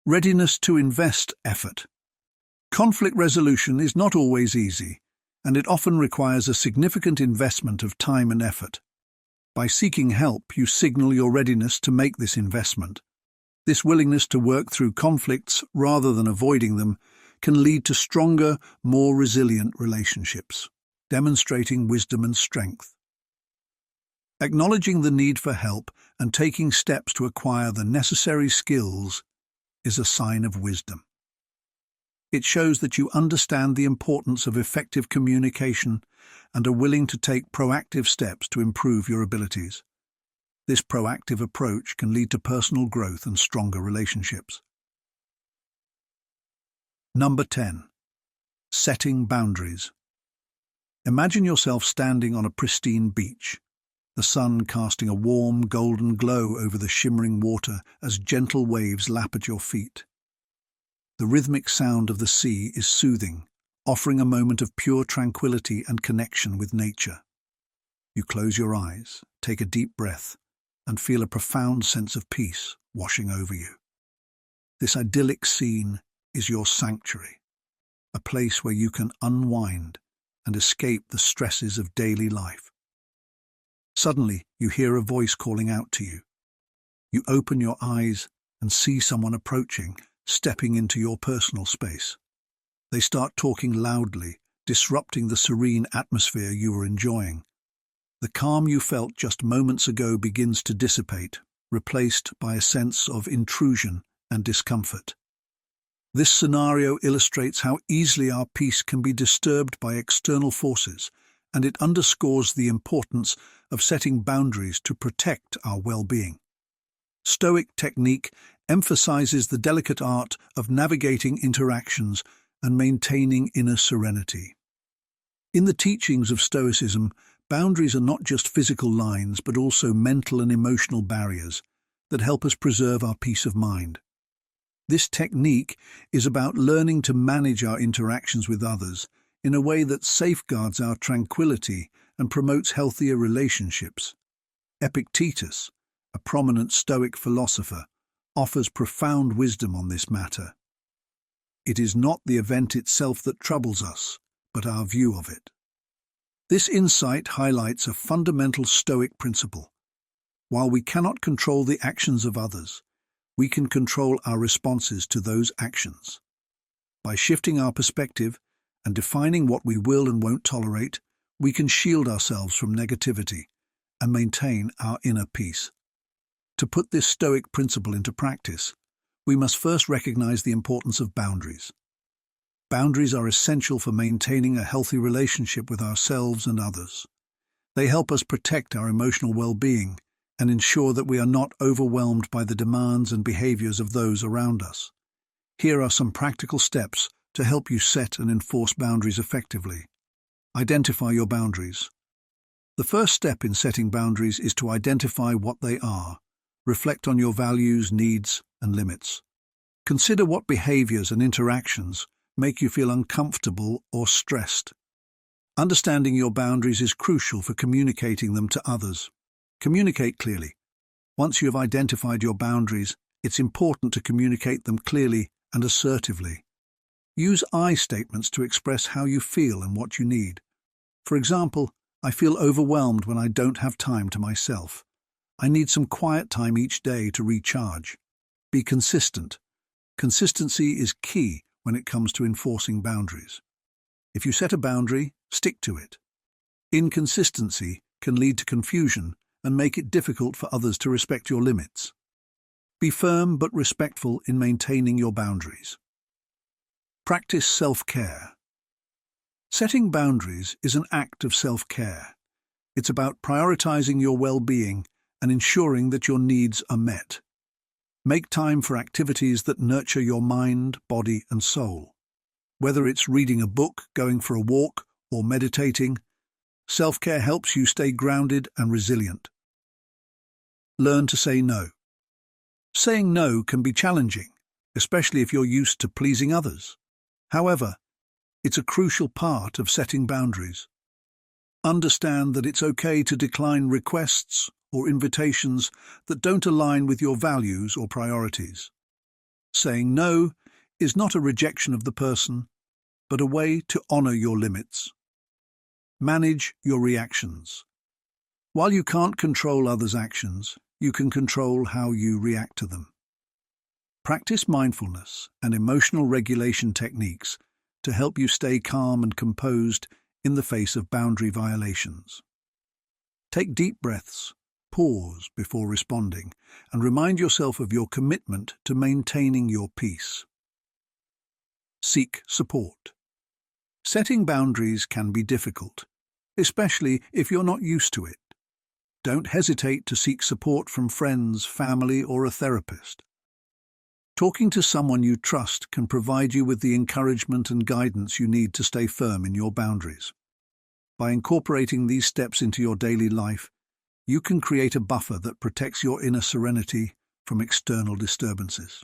Readiness to invest effort. Conflict resolution is not always easy, and it often requires a significant investment of time and effort. By seeking help, you signal your readiness to make this investment. This willingness to work through conflicts rather than avoiding them can lead to stronger, more resilient relationships, demonstrating wisdom and strength. Acknowledging the need for help and taking steps to acquire the necessary skills is a sign of wisdom. It shows that you understand the importance of effective communication and are willing to take proactive steps to improve your abilities. This proactive approach can lead to personal growth and stronger relationships. Number 10. Setting boundaries. Imagine yourself standing on a pristine beach, the sun casting a warm, golden glow over the shimmering water as gentle waves lap at your feet. The rhythmic sound of the sea is soothing, offering a moment of pure tranquility and connection with nature. You close your eyes, take a deep breath, and feel a profound sense of peace washing over you. This idyllic scene is your sanctuary, a place where you can unwind and escape the stresses of daily life. Suddenly, you hear a voice calling out to you. You open your eyes and see someone approaching, stepping into your personal space. They start talking loudly, disrupting the serene atmosphere you were enjoying. The calm you felt just moments ago begins to dissipate, replaced by a sense of intrusion and discomfort. This scenario illustrates how easily our peace can be disturbed by external forces, and it underscores the importance of setting boundaries to protect our well-being. Stoic technique emphasizes the delicate art of navigating interactions and maintaining inner serenity. In the teachings of Stoicism, boundaries are not just physical lines but also mental and emotional barriers that help us preserve our peace of mind. This technique is about learning to manage our interactions with others in a way that safeguards our tranquility and promotes healthier relationships. Epictetus, a prominent Stoic philosopher, offers profound wisdom on this matter. It is not the event itself that troubles us, but our view of it. This insight highlights a fundamental Stoic principle. While we cannot control the actions of others, we can control our responses to those actions. By shifting our perspective and defining what we will and won't tolerate, we can shield ourselves from negativity and maintain our inner peace. To put this Stoic principle into practice, we must first recognize the importance of boundaries. Boundaries are essential for maintaining a healthy relationship with ourselves and others. They help us protect our emotional well-being and ensure that we are not overwhelmed by the demands and behaviors of those around us. Here are some practical steps to help you set and enforce boundaries effectively. Identify your boundaries. The first step in setting boundaries is to identify what they are. Reflect on your values, needs, and limits. Consider what behaviors and interactions make you feel uncomfortable or stressed. Understanding your boundaries is crucial for communicating them to others. Communicate clearly. Once you have identified your boundaries, it's important to communicate them clearly and assertively. Use I statements to express how you feel and what you need. For example, I feel overwhelmed when I don't have time to myself. I need some quiet time each day to recharge. Be consistent. Consistency is key when it comes to enforcing boundaries. If you set a boundary, stick to it. Inconsistency can lead to confusion and make it difficult for others to respect your limits. Be firm but respectful in maintaining your boundaries. Practice self-care. Setting boundaries is an act of self-care. It's about prioritizing your well-being and ensuring that your needs are met. Make time for activities that nurture your mind, body, and soul. Whether it's reading a book, going for a walk, or meditating, self-care helps you stay grounded and resilient. Learn to say no. Saying no can be challenging, especially if you're used to pleasing others. However, it's a crucial part of setting boundaries. Understand that it's okay to decline requests or invitations that don't align with your values or priorities. Saying no is not a rejection of the person, but a way to honor your limits. Manage your reactions. While you can't control others' actions, you can control how you react to them. Practice mindfulness and emotional regulation techniques to help you stay calm and composed in the face of boundary violations. Take deep breaths, pause before responding, and remind yourself of your commitment to maintaining your peace. Seek support. Setting boundaries can be difficult, especially if you're not used to it. Don't hesitate to seek support from friends, family, or a therapist. Talking to someone you trust can provide you with the encouragement and guidance you need to stay firm in your boundaries. By incorporating these steps into your daily life, you can create a buffer that protects your inner serenity from external disturbances.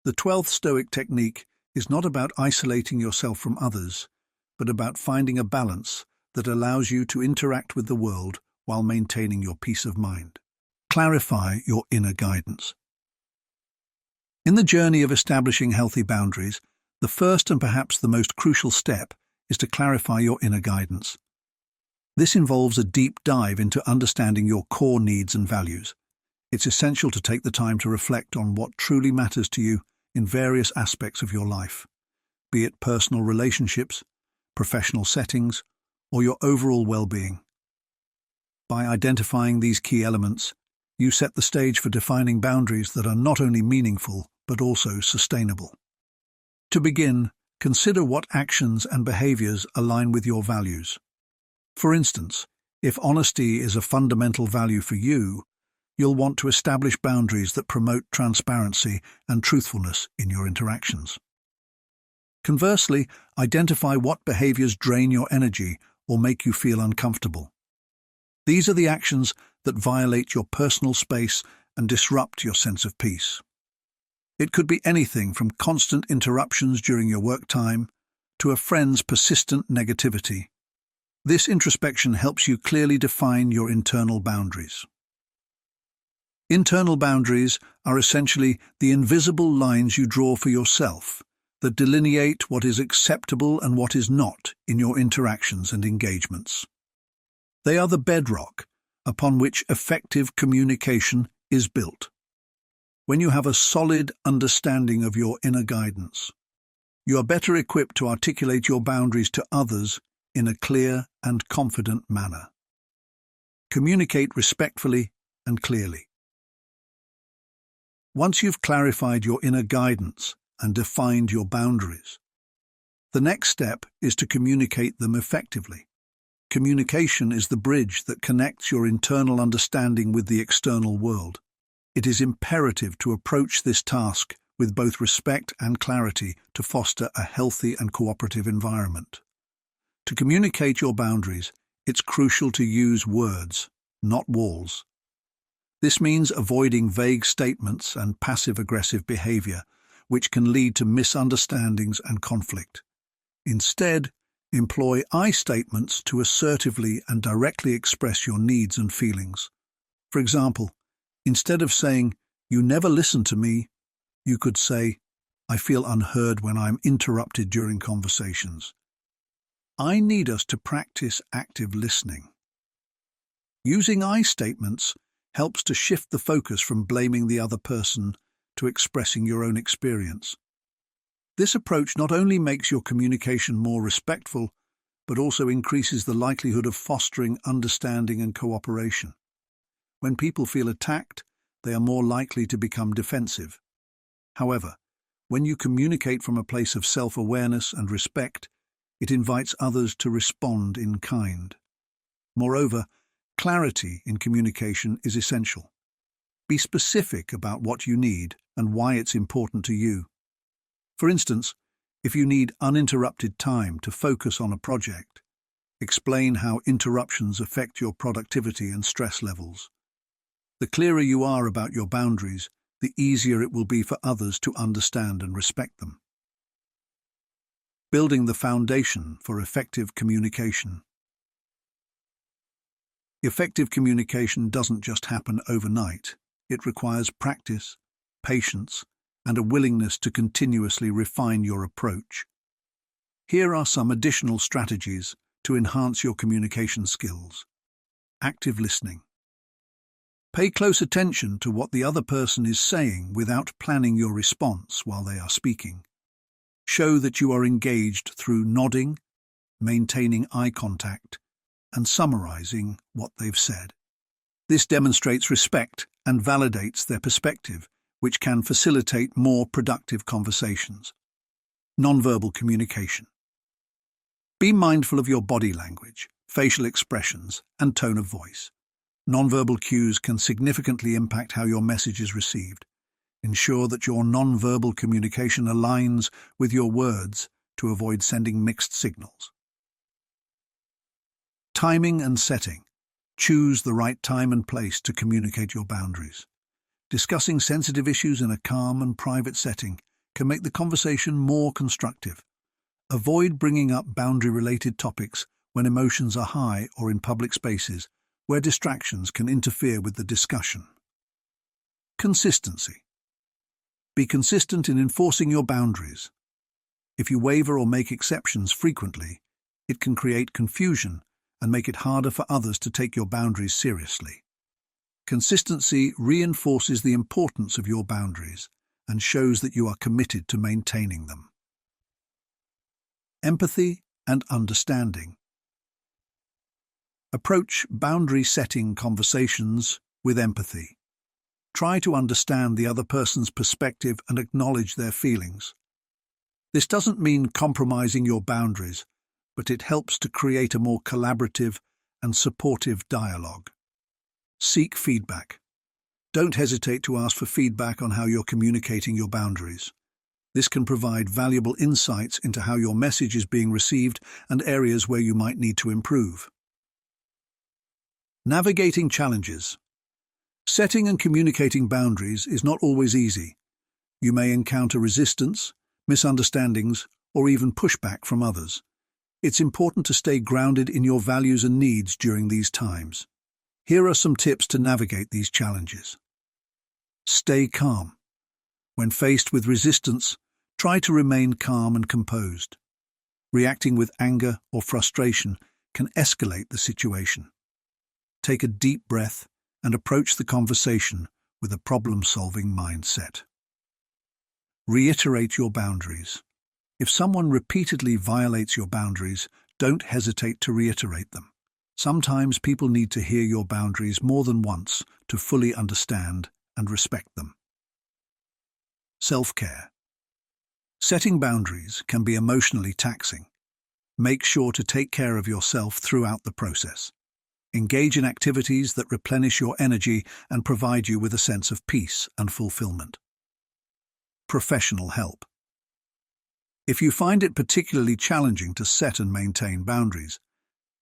The 12th Stoic technique is not about isolating yourself from others, but about finding a balance that allows you to interact with the world while maintaining your peace of mind. Clarify your inner guidance. In the journey of establishing healthy boundaries, the first and perhaps the most crucial step is to clarify your inner guidance. This involves a deep dive into understanding your core needs and values. It's essential to take the time to reflect on what truly matters to you in various aspects of your life, be it personal relationships, professional settings, or your overall well-being. By identifying these key elements, you set the stage for defining boundaries that are not only meaningful but also sustainable. To begin, consider what actions and behaviors align with your values. For instance, if honesty is a fundamental value for you, you'll want to establish boundaries that promote transparency and truthfulness in your interactions. Conversely, identify what behaviors drain your energy or make you feel uncomfortable. These are the actions that violate your personal space and disrupt your sense of peace. It could be anything from constant interruptions during your work time to a friend's persistent negativity. This introspection helps you clearly define your internal boundaries. Internal boundaries are essentially the invisible lines you draw for yourself that delineate what is acceptable and what is not in your interactions and engagements. They are the bedrock upon which effective communication is built. When you have a solid understanding of your inner guidance, you are better equipped to articulate your boundaries to others in a clear and confident manner. Communicate respectfully and clearly. Once you've clarified your inner guidance and defined your boundaries, the next step is to communicate them effectively. Communication is the bridge that connects your internal understanding with the external world. It is imperative to approach this task with both respect and clarity to foster a healthy and cooperative environment. To communicate your boundaries, it's crucial to use words, not walls. This means avoiding vague statements and passive-aggressive behavior, which can lead to misunderstandings and conflict. Instead, employ I statements to assertively and directly express your needs and feelings. For example, instead of saying, "You never listen to me," you could say, "I feel unheard when I'm interrupted during conversations." I need us to practice active listening. Using I statements helps to shift the focus from blaming the other person to expressing your own experience. This approach not only makes your communication more respectful, but also increases the likelihood of fostering understanding and cooperation. When people feel attacked, they are more likely to become defensive. However, when you communicate from a place of self-awareness and respect, it invites others to respond in kind. Moreover, clarity in communication is essential. Be specific about what you need and why it's important to you. For instance, if you need uninterrupted time to focus on a project, explain how interruptions affect your productivity and stress levels. The clearer you are about your boundaries, the easier it will be for others to understand and respect them. Building the foundation for effective communication. Effective communication doesn't just happen overnight. It requires practice, patience, and a willingness to continuously refine your approach. Here are some additional strategies to enhance your communication skills. Active listening. Pay close attention to what the other person is saying without planning your response while they are speaking. Show that you are engaged through nodding, maintaining eye contact, and summarizing what they've said. This demonstrates respect and validates their perspective, which can facilitate more productive conversations. Nonverbal communication. Be mindful of your body language, facial expressions, and tone of voice. Nonverbal cues can significantly impact how your message is received. Ensure that your nonverbal communication aligns with your words to avoid sending mixed signals. Timing and setting. Choose the right time and place to communicate your boundaries. Discussing sensitive issues in a calm and private setting can make the conversation more constructive. Avoid bringing up boundary-related topics when emotions are high or in public spaces, where distractions can interfere with the discussion. Consistency. Be consistent in enforcing your boundaries. If you waver or make exceptions frequently, it can create confusion and make it harder for others to take your boundaries seriously. Consistency reinforces the importance of your boundaries and shows that you are committed to maintaining them. Empathy and understanding. Approach boundary-setting conversations with empathy. Try to understand the other person's perspective and acknowledge their feelings. This doesn't mean compromising your boundaries, but it helps to create a more collaborative and supportive dialogue. Seek feedback. Don't hesitate to ask for feedback on how you're communicating your boundaries. This can provide valuable insights into how your message is being received and areas where you might need to improve. Navigating challenges. Setting and communicating boundaries is not always easy. You may encounter resistance, misunderstandings, or even pushback from others. It's important to stay grounded in your values and needs during these times. Here are some tips to navigate these challenges. Stay calm. When faced with resistance, try to remain calm and composed. Reacting with anger or frustration can escalate the situation. Take a deep breath and approach the conversation with a problem-solving mindset. Reiterate your boundaries. If someone repeatedly violates your boundaries, don't hesitate to reiterate them. Sometimes people need to hear your boundaries more than once to fully understand and respect them. Self-care. Setting boundaries can be emotionally taxing. Make sure to take care of yourself throughout the process. Engage in activities that replenish your energy and provide you with a sense of peace and fulfillment. Professional help. If you find it particularly challenging to set and maintain boundaries,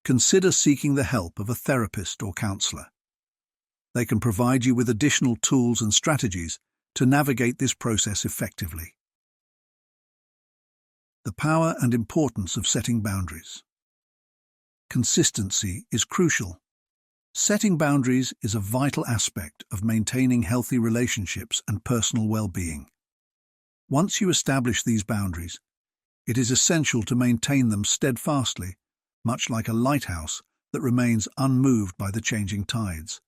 consider seeking the help of a therapist or counselor. They can provide you with additional tools and strategies to navigate this process effectively. The power and importance of setting boundaries. Consistency is crucial. Setting boundaries is a vital aspect of maintaining healthy relationships and personal well-being. Once you establish these boundaries, it is essential to maintain them steadfastly, much like a lighthouse that remains unmoved by the changing tides.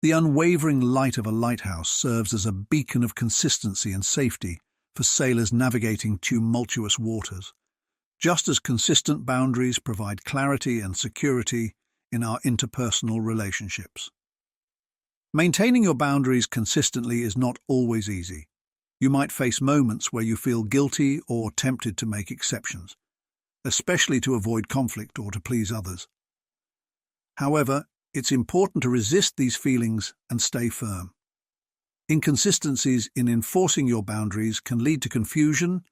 The unwavering light of a lighthouse serves as a beacon of consistency and safety for sailors navigating tumultuous waters, just as consistent boundaries provide clarity and security in our interpersonal relationships. Maintaining your boundaries consistently is not always easy. You might face moments where you feel guilty or tempted to make exceptions, especially to avoid conflict or to please others. However, it's important to resist these feelings and stay firm. Inconsistencies in enforcing your boundaries can lead to confusion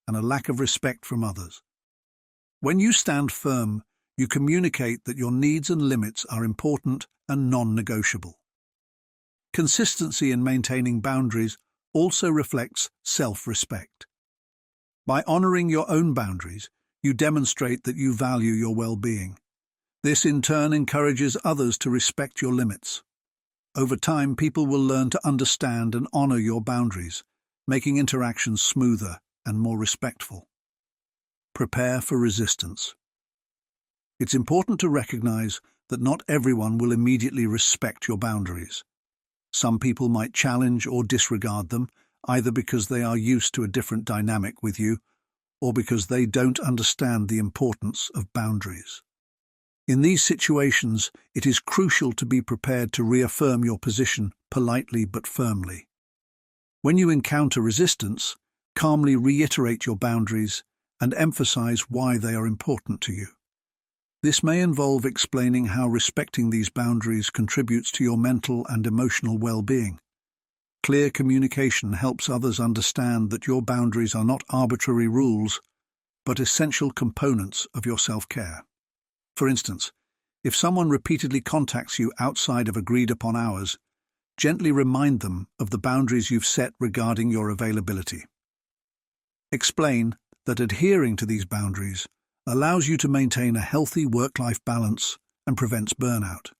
and a lack of respect from others. When you stand firm, you communicate that your needs and limits are important and non-negotiable. Consistency in maintaining boundaries also reflects self-respect. By honoring your own boundaries, you demonstrate that you value your well-being. This in turn encourages others to respect your limits. Over time, people will learn to understand and honor your boundaries, making interactions smoother and more respectful. Prepare for resistance. It's important to recognize that not everyone will immediately respect your boundaries. Some people might challenge or disregard them, either because they are used to a different dynamic with you or because they don't understand the importance of boundaries. In these situations, it is crucial to be prepared to reaffirm your position politely but firmly. When you encounter resistance, calmly reiterate your boundaries and emphasize why they are important to you. This may involve explaining how respecting these boundaries contributes to your mental and emotional well-being. Clear communication helps others understand that your boundaries are not arbitrary rules, but essential components of your self-care. For instance, if someone repeatedly contacts you outside of agreed-upon hours, gently remind them of the boundaries you've set regarding your availability. Explain that adhering to these boundaries allows you to maintain a healthy work-life balance and prevents burnout.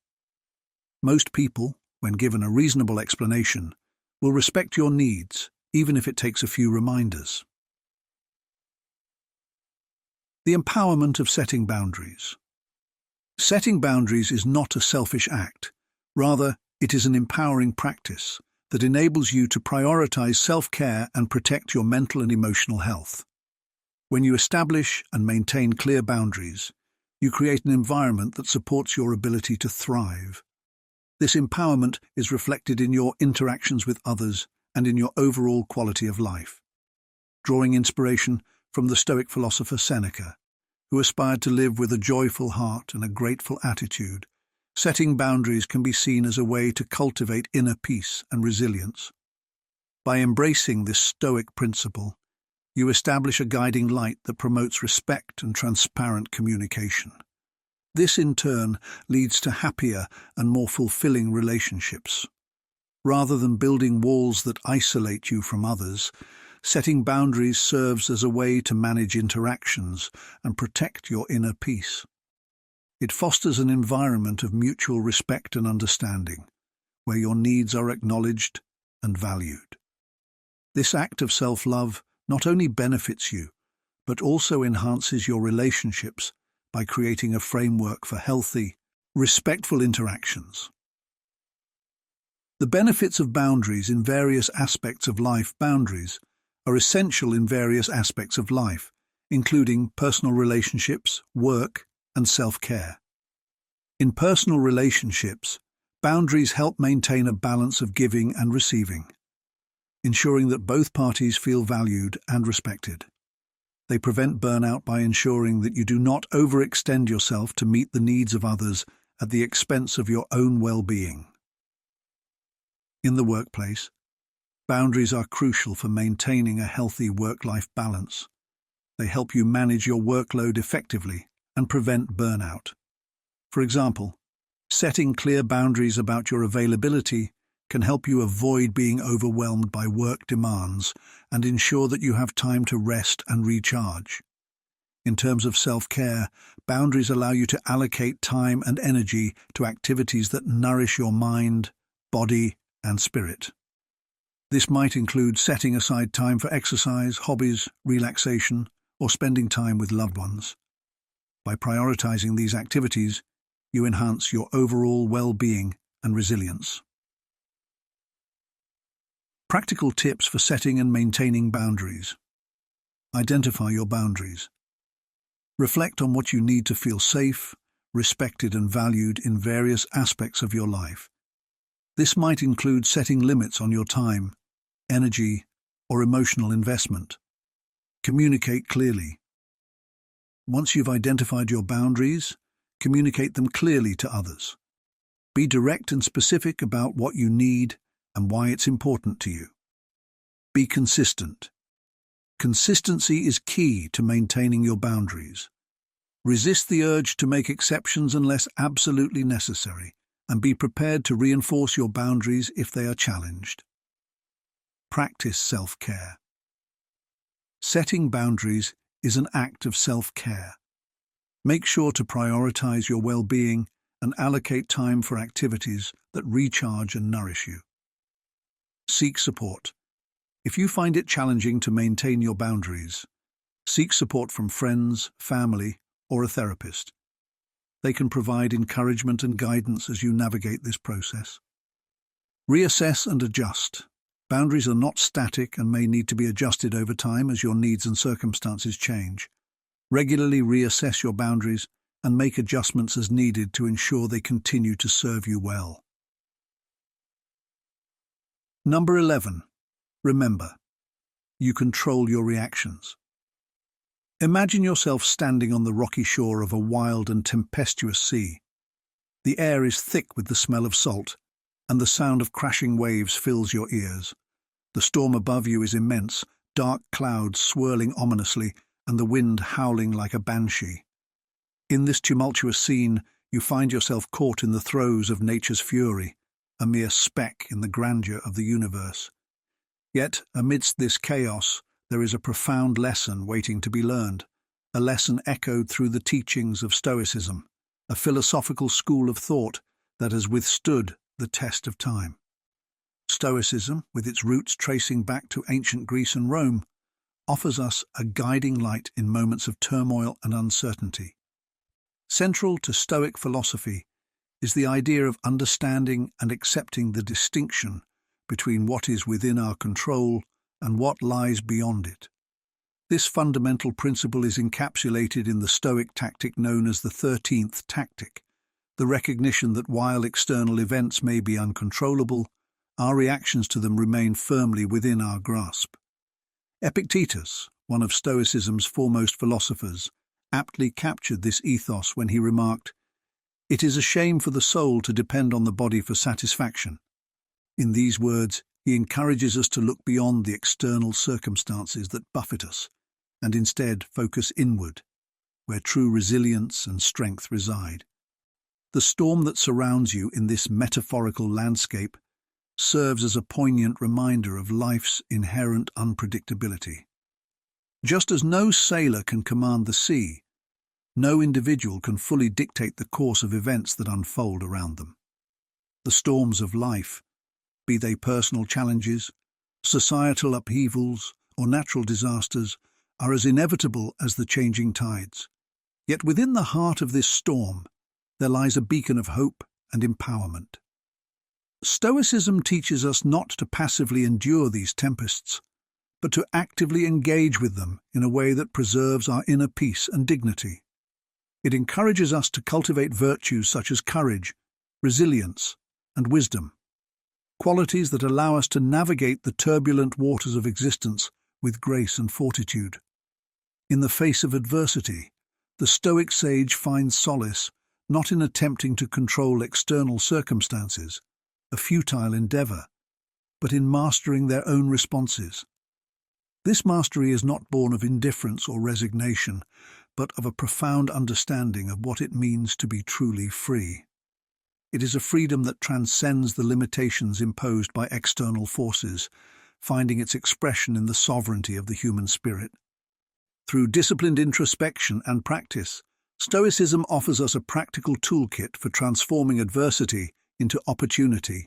Most people, when given a reasonable explanation, will respect your needs, even if it takes a few reminders. The empowerment of setting boundaries. Setting boundaries is not a selfish act. Rather, it is an empowering practice that enables you to prioritize self-care and protect your mental and emotional health. When you establish and maintain clear boundaries, you create an environment that supports your ability to thrive. This empowerment is reflected in your interactions with others and in your overall quality of life. Drawing inspiration from the Stoic philosopher Seneca, who aspired to live with a joyful heart and a grateful attitude, setting boundaries can be seen as a way to cultivate inner peace and resilience. By embracing this Stoic principle, you establish a guiding light that promotes respect and transparent communication. This, in turn, leads to happier and more fulfilling relationships. Rather than building walls that isolate you from others, setting boundaries serves as a way to manage interactions and protect your inner peace. It fosters an environment of mutual respect and understanding, where your needs are acknowledged and valued. This act of self-love not only benefits you, but also enhances your relationships by creating a framework for healthy, respectful interactions. The benefits of boundaries in various aspects of life. Boundaries are essential in various aspects of life, including personal relationships, work, and self-care. In personal relationships, boundaries help maintain a balance of giving and receiving, ensuring that both parties feel valued and respected. They prevent burnout by ensuring that you do not overextend yourself to meet the needs of others at the expense of your own well-being. In the workplace, boundaries are crucial for maintaining a healthy work-life balance. They help you manage your workload effectively and prevent burnout. For example, setting clear boundaries about your availability can help you avoid being overwhelmed by work demands and ensure that you have time to rest and recharge. In terms of self-care, boundaries allow you to allocate time and energy to activities that nourish your mind, body, and spirit. This might include setting aside time for exercise, hobbies, relaxation, or spending time with loved ones. By prioritizing these activities, you enhance your overall well-being and resilience. Practical tips for setting and maintaining boundaries. Identify your boundaries. Reflect on what you need to feel safe, respected, and valued in various aspects of your life. This might include setting limits on your time, energy, or emotional investment. Communicate clearly. Once you've identified your boundaries, communicate them clearly to others. Be direct and specific about what you need and why it's important to you. Be consistent. Consistency is key to maintaining your boundaries. Resist the urge to make exceptions unless absolutely necessary, and be prepared to reinforce your boundaries if they are challenged. Practice self-care. Setting boundaries is an act of self-care. Make sure to prioritize your well-being and allocate time for activities that recharge and nourish you. Seek support. If you find it challenging to maintain your boundaries, seek support from friends, family, or a therapist. They can provide encouragement and guidance as you navigate this process. Reassess and adjust. Boundaries are not static and may need to be adjusted over time as your needs and circumstances change. Regularly reassess your boundaries and make adjustments as needed to ensure they continue to serve you well. Number 11. Remember, you control your reactions. Imagine yourself standing on the rocky shore of a wild and tempestuous sea. The air is thick with the smell of salt, and the sound of crashing waves fills your ears. The storm above you is immense, dark clouds swirling ominously, and the wind howling like a banshee. In this tumultuous scene, you find yourself caught in the throes of nature's fury, a mere speck in the grandeur of the universe. Yet, amidst this chaos, there is a profound lesson waiting to be learned, a lesson echoed through the teachings of Stoicism, a philosophical school of thought that has withstood the test of time. Stoicism, with its roots tracing back to ancient Greece and Rome, offers us a guiding light in moments of turmoil and uncertainty. Central to Stoic philosophy is the idea of understanding and accepting the distinction between what is within our control and what lies beyond it. This fundamental principle is encapsulated in the Stoic tactic known as the 13th tactic, the recognition that while external events may be uncontrollable, our reactions to them remain firmly within our grasp. Epictetus, one of Stoicism's foremost philosophers, aptly captured this ethos when he remarked, "It is a shame for the soul to depend on the body for satisfaction." In these words, he encourages us to look beyond the external circumstances that buffet us, and instead focus inward, where true resilience and strength reside. The storm that surrounds you in this metaphorical landscape serves as a poignant reminder of life's inherent unpredictability. Just as no sailor can command the sea, no individual can fully dictate the course of events that unfold around them. The storms of life, be they personal challenges, societal upheavals, or natural disasters, are as inevitable as the changing tides. Yet within the heart of this storm, there lies a beacon of hope and empowerment. Stoicism teaches us not to passively endure these tempests, but to actively engage with them in a way that preserves our inner peace and dignity. It encourages us to cultivate virtues such as courage, resilience, and wisdom, qualities that allow us to navigate the turbulent waters of existence with grace and fortitude. In the face of adversity, the Stoic sage finds solace not in attempting to control external circumstances, a futile endeavor, but in mastering their own responses. This mastery is not born of indifference or resignation, but of a profound understanding of what it means to be truly free. It is a freedom that transcends the limitations imposed by external forces, finding its expression in the sovereignty of the human spirit. Through disciplined introspection and practice, Stoicism offers us a practical toolkit for transforming adversity into opportunity.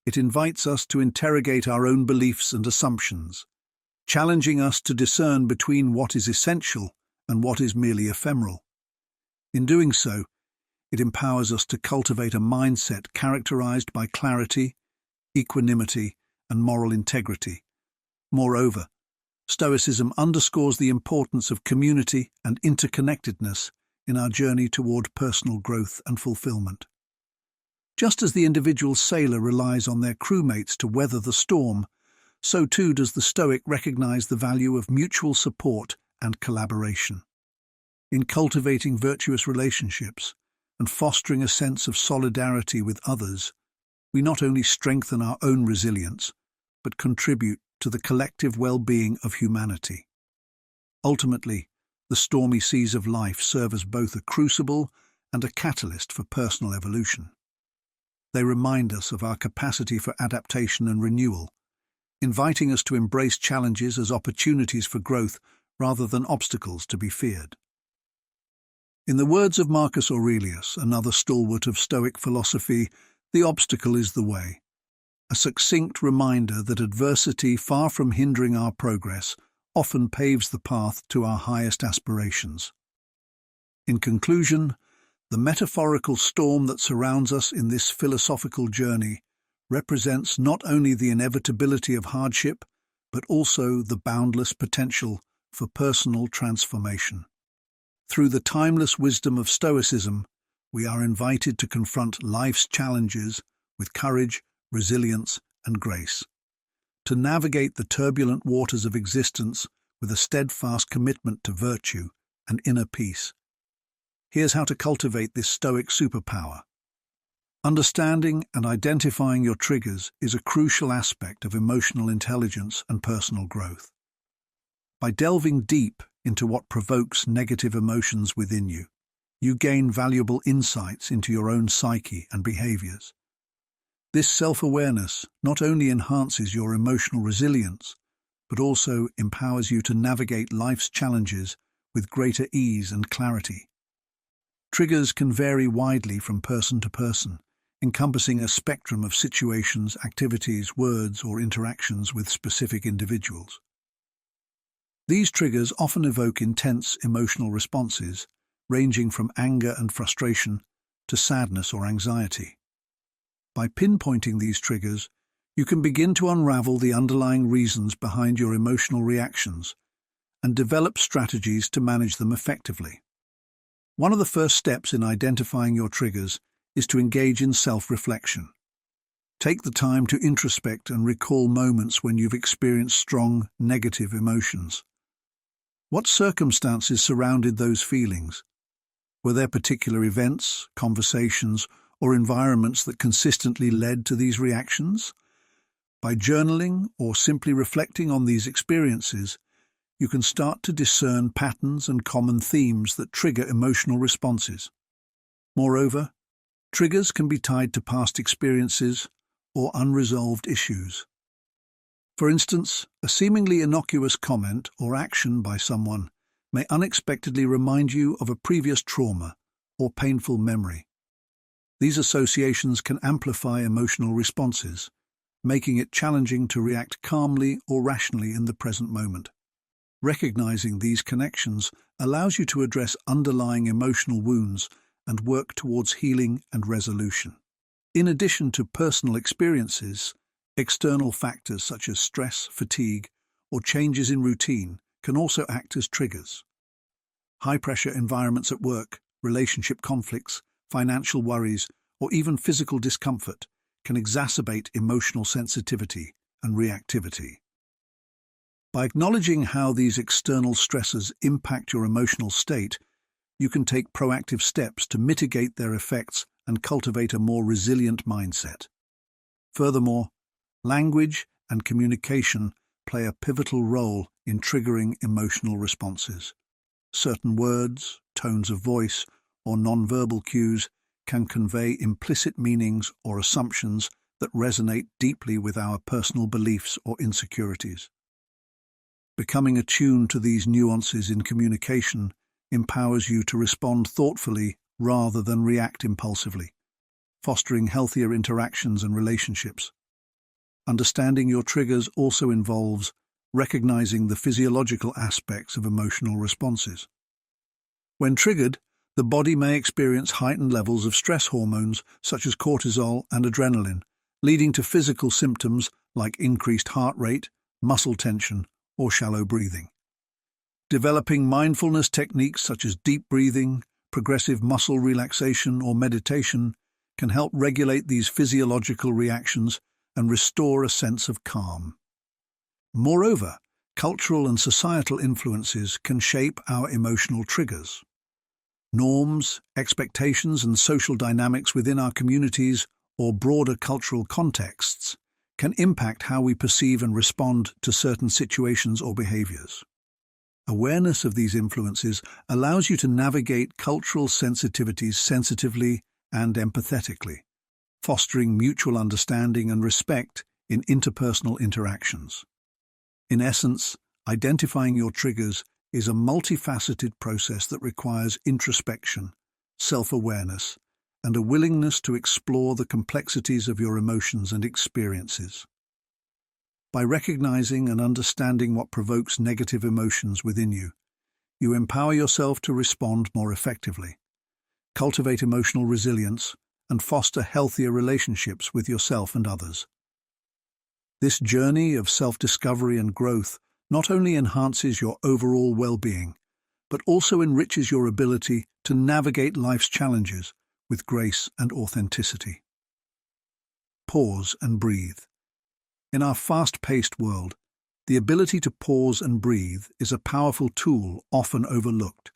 It invites us to interrogate our own beliefs and assumptions, challenging us to discern between what is essential and what is merely ephemeral. In doing so, it empowers us to cultivate a mindset characterized by clarity, equanimity, and moral integrity. Moreover, Stoicism underscores the importance of community and interconnectedness in our journey toward personal growth and fulfillment. Just as the individual sailor relies on their crewmates to weather the storm, so too does the Stoic recognize the value of mutual support and collaboration. In cultivating virtuous relationships and fostering a sense of solidarity with others, we not only strengthen our own resilience, but contribute to the collective well-being of humanity. Ultimately, the stormy seas of life serve as both a crucible and a catalyst for personal evolution. They remind us of our capacity for adaptation and renewal, inviting us to embrace challenges as opportunities for growth rather than obstacles to be feared. In the words of Marcus Aurelius, another stalwart of Stoic philosophy, the obstacle is the way, a succinct reminder that adversity, far from hindering our progress, often paves the path to our highest aspirations. In conclusion, the metaphorical storm that surrounds us in this philosophical journey represents not only the inevitability of hardship, but also the boundless potential for personal transformation. Through the timeless wisdom of Stoicism, we are invited to confront life's challenges with courage, resilience, and grace, to navigate the turbulent waters of existence with a steadfast commitment to virtue and inner peace. Here's how to cultivate this Stoic superpower. Understanding and identifying your triggers is a crucial aspect of emotional intelligence and personal growth. By delving deep into what provokes negative emotions within you, you gain valuable insights into your own psyche and behaviors. This self-awareness not only enhances your emotional resilience, but also empowers you to navigate life's challenges with greater ease and clarity. Triggers can vary widely from person to person, encompassing a spectrum of situations, activities, words, or interactions with specific individuals. These triggers often evoke intense emotional responses, ranging from anger and frustration to sadness or anxiety. By pinpointing these triggers, you can begin to unravel the underlying reasons behind your emotional reactions and develop strategies to manage them effectively. One of the first steps in identifying your triggers is to engage in self-reflection. Take the time to introspect and recall moments when you've experienced strong, negative emotions. What circumstances surrounded those feelings? Were there particular events, conversations, or environments that consistently led to these reactions? By journaling or simply reflecting on these experiences, you can start to discern patterns and common themes that trigger emotional responses. Moreover, triggers can be tied to past experiences or unresolved issues. For instance, a seemingly innocuous comment or action by someone may unexpectedly remind you of a previous trauma or painful memory. These associations can amplify emotional responses, making it challenging to react calmly or rationally in the present moment. Recognizing these connections allows you to address underlying emotional wounds and work towards healing and resolution. In addition to personal experiences, external factors such as stress, fatigue, or changes in routine can also act as triggers. High-pressure environments at work, relationship conflicts, financial worries, or even physical discomfort can exacerbate emotional sensitivity and reactivity. By acknowledging how these external stresses impact your emotional state, you can take proactive steps to mitigate their effects and cultivate a more resilient mindset. Furthermore, language and communication play a pivotal role in triggering emotional responses. Certain words, tones of voice, or nonverbal cues can convey implicit meanings or assumptions that resonate deeply with our personal beliefs or insecurities. Becoming attuned to these nuances in communication empowers you to respond thoughtfully rather than react impulsively, fostering healthier interactions and relationships. Understanding your triggers also involves recognizing the physiological aspects of emotional responses. When triggered, the body may experience heightened levels of stress hormones such as cortisol and adrenaline, leading to physical symptoms like increased heart rate, muscle tension, or shallow breathing. Developing mindfulness techniques such as deep breathing, progressive muscle relaxation, or meditation can help regulate these physiological reactions and restore a sense of calm. Moreover, cultural and societal influences can shape our emotional triggers. Norms, expectations, and social dynamics within our communities or broader cultural contexts can impact how we perceive and respond to certain situations or behaviors. Awareness of these influences allows you to navigate cultural sensitivities sensitively and empathetically, fostering mutual understanding and respect in interpersonal interactions. In essence, identifying your triggers is a multifaceted process that requires introspection, self-awareness, and a willingness to explore the complexities of your emotions and experiences. By recognizing and understanding what provokes negative emotions within you, you empower yourself to respond more effectively, cultivate emotional resilience, and foster healthier relationships with yourself and others. This journey of self-discovery and growth not only enhances your overall well-being, but also enriches your ability to navigate life's challenges with grace and authenticity. Pause and breathe. In our fast-paced world, the ability to pause and breathe is a powerful tool often overlooked.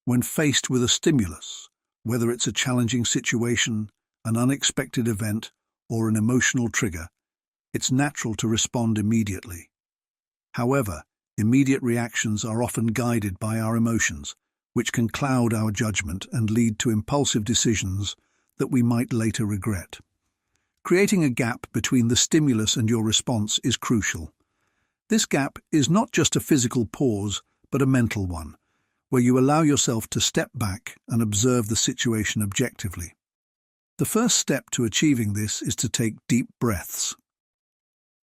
When faced with a stimulus, whether it's a challenging situation, an unexpected event, or an emotional trigger, it's natural to respond immediately. However, immediate reactions are often guided by our emotions, which can cloud our judgment and lead to impulsive decisions that we might later regret. Creating a gap between the stimulus and your response is crucial. This gap is not just a physical pause, but a mental one, where you allow yourself to step back and observe the situation objectively. The first step to achieving this is to take deep breaths.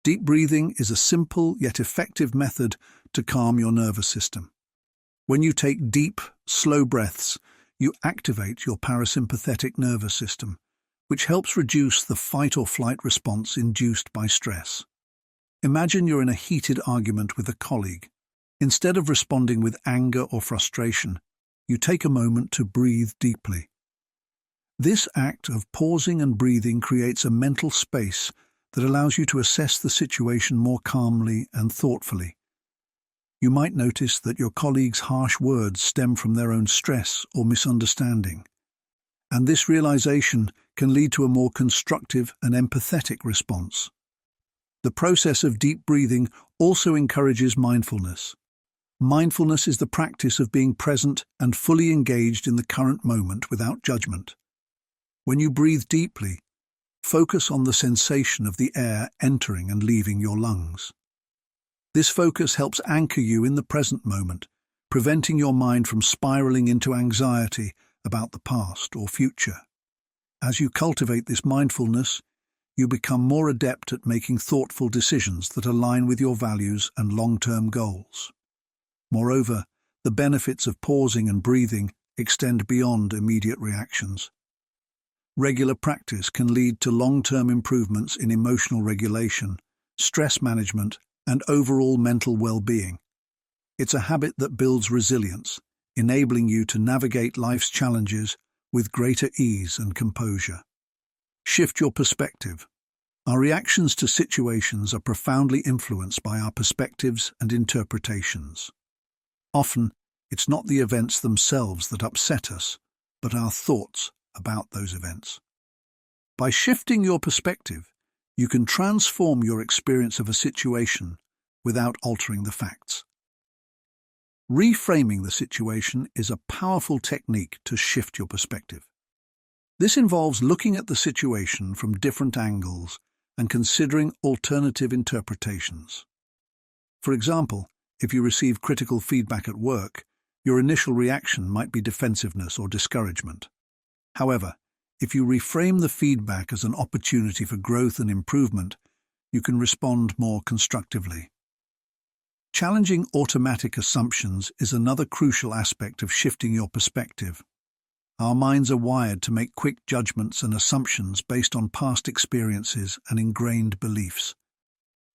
Deep breathing is a simple yet effective method to calm your nervous system. When you take deep, slow breaths, you activate your parasympathetic nervous system, which helps reduce the fight-or-flight response induced by stress. Imagine you're in a heated argument with a colleague. Instead of responding with anger or frustration, you take a moment to breathe deeply. This act of pausing and breathing creates a mental space that allows you to assess the situation more calmly and thoughtfully. You might notice that your colleague's harsh words stem from their own stress or misunderstanding, and this realization can lead to a more constructive and empathetic response. The process of deep breathing also encourages mindfulness. Mindfulness is the practice of being present and fully engaged in the current moment without judgment. When you breathe deeply, focus on the sensation of the air entering and leaving your lungs. This focus helps anchor you in the present moment, preventing your mind from spiraling into anxiety about the past or future. As you cultivate this mindfulness, you become more adept at making thoughtful decisions that align with your values and long-term goals. Moreover, the benefits of pausing and breathing extend beyond immediate reactions. Regular practice can lead to long-term improvements in emotional regulation, stress management, and overall mental well-being. It's a habit that builds resilience, enabling you to navigate life's challenges with greater ease and composure. Shift your perspective. Our reactions to situations are profoundly influenced by our perspectives and interpretations. Often, it's not the events themselves that upset us, but our thoughts about those events. By shifting your perspective, you can transform your experience of a situation without altering the facts. Reframing the situation is a powerful technique to shift your perspective. This involves looking at the situation from different angles and considering alternative interpretations. For example, if you receive critical feedback at work, your initial reaction might be defensiveness or discouragement. However, if you reframe the feedback as an opportunity for growth and improvement, you can respond more constructively. Challenging automatic assumptions is another crucial aspect of shifting your perspective. Our minds are wired to make quick judgments and assumptions based on past experiences and ingrained beliefs.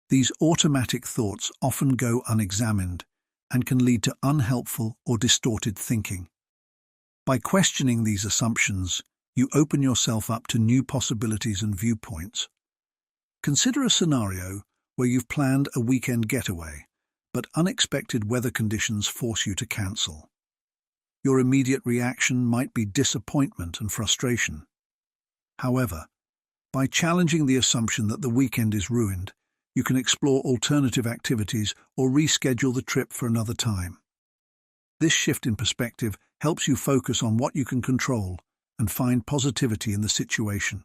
These automatic thoughts often go unexamined and can lead to unhelpful or distorted thinking. By questioning these assumptions, you open yourself up to new possibilities and viewpoints. Consider a scenario where you've planned a weekend getaway, but unexpected weather conditions force you to cancel. Your immediate reaction might be disappointment and frustration. However, by challenging the assumption that the weekend is ruined, you can explore alternative activities or reschedule the trip for another time. This shift in perspective helps you focus on what you can control and find positivity in the situation.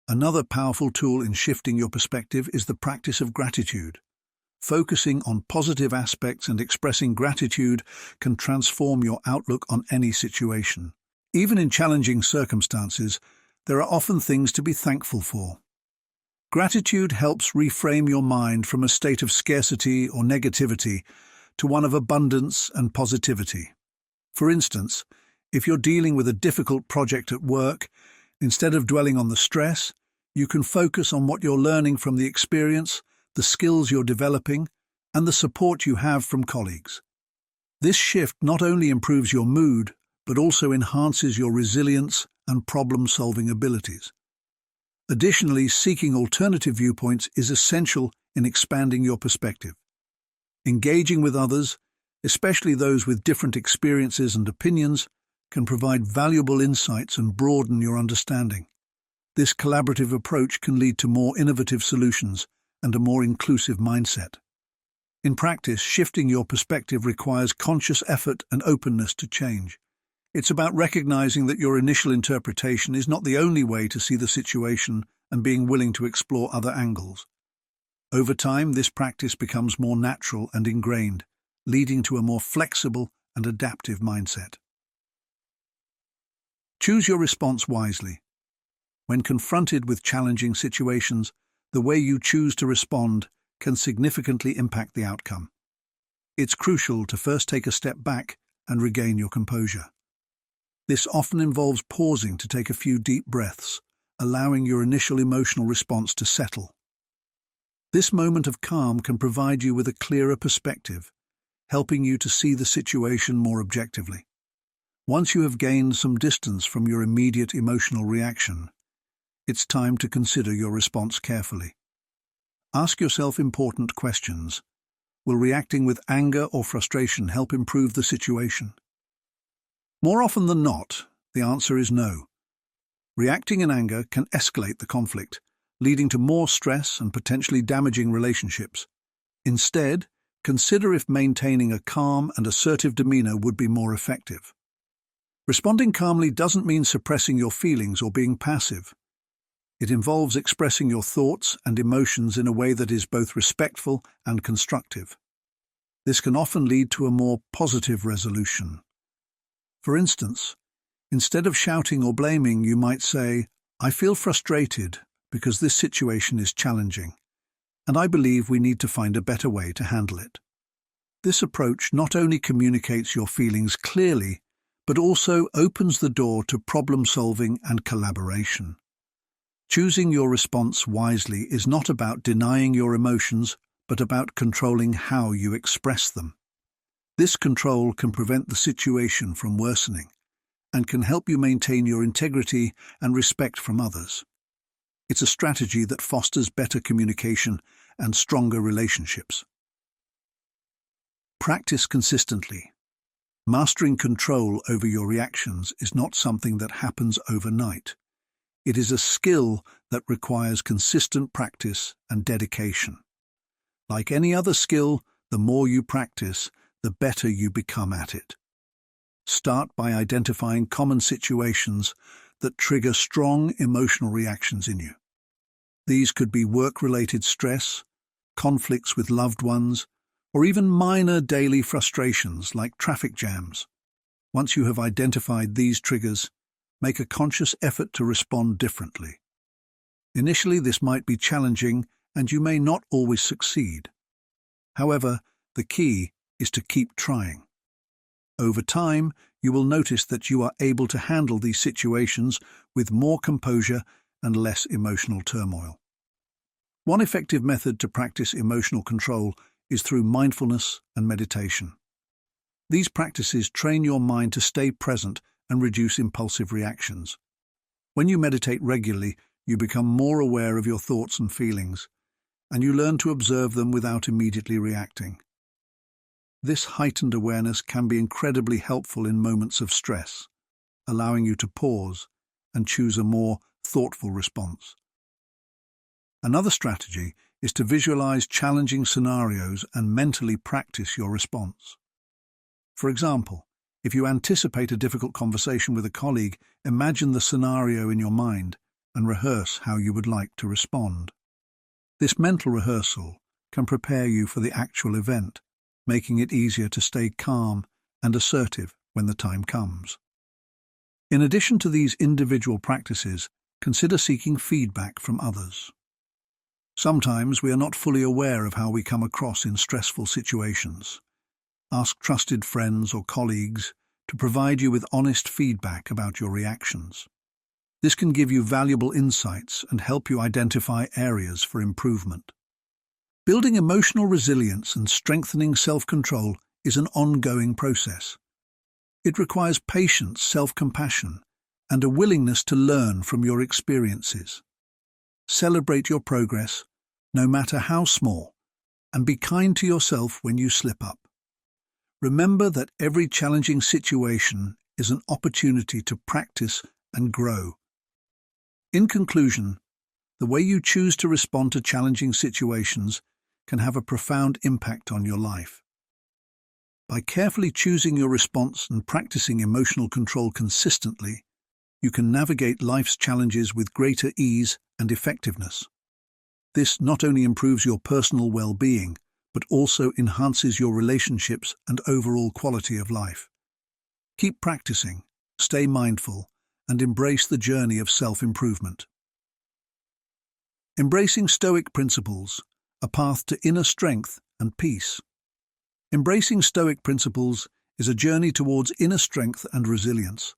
Another powerful tool in shifting your perspective is the practice of gratitude. Focusing on positive aspects and expressing gratitude can transform your outlook on any situation. Even in challenging circumstances, there are often things to be thankful for. Gratitude helps reframe your mind from a state of scarcity or negativity to one of abundance and positivity. For instance, if you're dealing with a difficult project at work, instead of dwelling on the stress, you can focus on what you're learning from the experience, the skills you're developing, and the support you have from colleagues. This shift not only improves your mood, but also enhances your resilience and problem-solving abilities. Additionally, seeking alternative viewpoints is essential in expanding your perspective. Engaging with others, especially those with different experiences and opinions, can provide valuable insights and broaden your understanding. This collaborative approach can lead to more innovative solutions and a more inclusive mindset. In practice, shifting your perspective requires conscious effort and openness to change. It's about recognizing that your initial interpretation is not the only way to see the situation and being willing to explore other angles. Over time, this practice becomes more natural and ingrained, leading to a more flexible and adaptive mindset. Choose your response wisely. When confronted with challenging situations, the way you choose to respond can significantly impact the outcome. It's crucial to first take a step back and regain your composure. This often involves pausing to take a few deep breaths, allowing your initial emotional response to settle. This moment of calm can provide you with a clearer perspective, helping you to see the situation more objectively. Once you have gained some distance from your immediate emotional reaction, it's time to consider your response carefully. Ask yourself important questions. Will reacting with anger or frustration help improve the situation? More often than not, the answer is no. Reacting in anger can escalate the conflict, leading to more stress and potentially damaging relationships. Instead, consider if maintaining a calm and assertive demeanor would be more effective. Responding calmly doesn't mean suppressing your feelings or being passive. It involves expressing your thoughts and emotions in a way that is both respectful and constructive. This can often lead to a more positive resolution. For instance, instead of shouting or blaming, you might say, "I feel frustrated because this situation is challenging, and I believe we need to find a better way to handle it." This approach not only communicates your feelings clearly, but also opens the door to problem-solving and collaboration. Choosing your response wisely is not about denying your emotions, but about controlling how you express them. This control can prevent the situation from worsening and can help you maintain your integrity and respect from others. It's a strategy that fosters better communication and stronger relationships. Practice consistently. Mastering control over your reactions is not something that happens overnight. It is a skill that requires consistent practice and dedication. Like any other skill, the more you practice, the better you become at it. Start by identifying common situations that trigger strong emotional reactions in you. These could be work-related stress, conflicts with loved ones, or even minor daily frustrations like traffic jams. Once you have identified these triggers, make a conscious effort to respond differently. Initially, this might be challenging and you may not always succeed. However, the key is to keep trying. Over time, you will notice that you are able to handle these situations with more composure and less emotional turmoil. One effective method to practice emotional control is through mindfulness and meditation. These practices train your mind to stay present and reduce impulsive reactions. When you meditate regularly, you become more aware of your thoughts and feelings, and you learn to observe them without immediately reacting. This heightened awareness can be incredibly helpful in moments of stress, allowing you to pause and choose a more thoughtful response. Another strategy is to visualize challenging scenarios and mentally practice your response. For example, if you anticipate a difficult conversation with a colleague, imagine the scenario in your mind and rehearse how you would like to respond. This mental rehearsal can prepare you for the actual event, making it easier to stay calm and assertive when the time comes. In addition to these individual practices, consider seeking feedback from others. Sometimes we are not fully aware of how we come across in stressful situations. Ask trusted friends or colleagues to provide you with honest feedback about your reactions. This can give you valuable insights and help you identify areas for improvement. Building emotional resilience and strengthening self-control is an ongoing process. It requires patience, self-compassion, and a willingness to learn from your experiences. Celebrate your progress, no matter how small, and be kind to yourself when you slip up. Remember that every challenging situation is an opportunity to practice and grow. In conclusion, the way you choose to respond to challenging situations can have a profound impact on your life. By carefully choosing your response and practicing emotional control consistently, you can navigate life's challenges with greater ease and effectiveness. This not only improves your personal well-being, but also enhances your relationships and overall quality of life. Keep practicing, stay mindful, and embrace the journey of self-improvement. Embracing Stoic principles, a path to inner strength and peace. Embracing Stoic principles is a journey towards inner strength and resilience.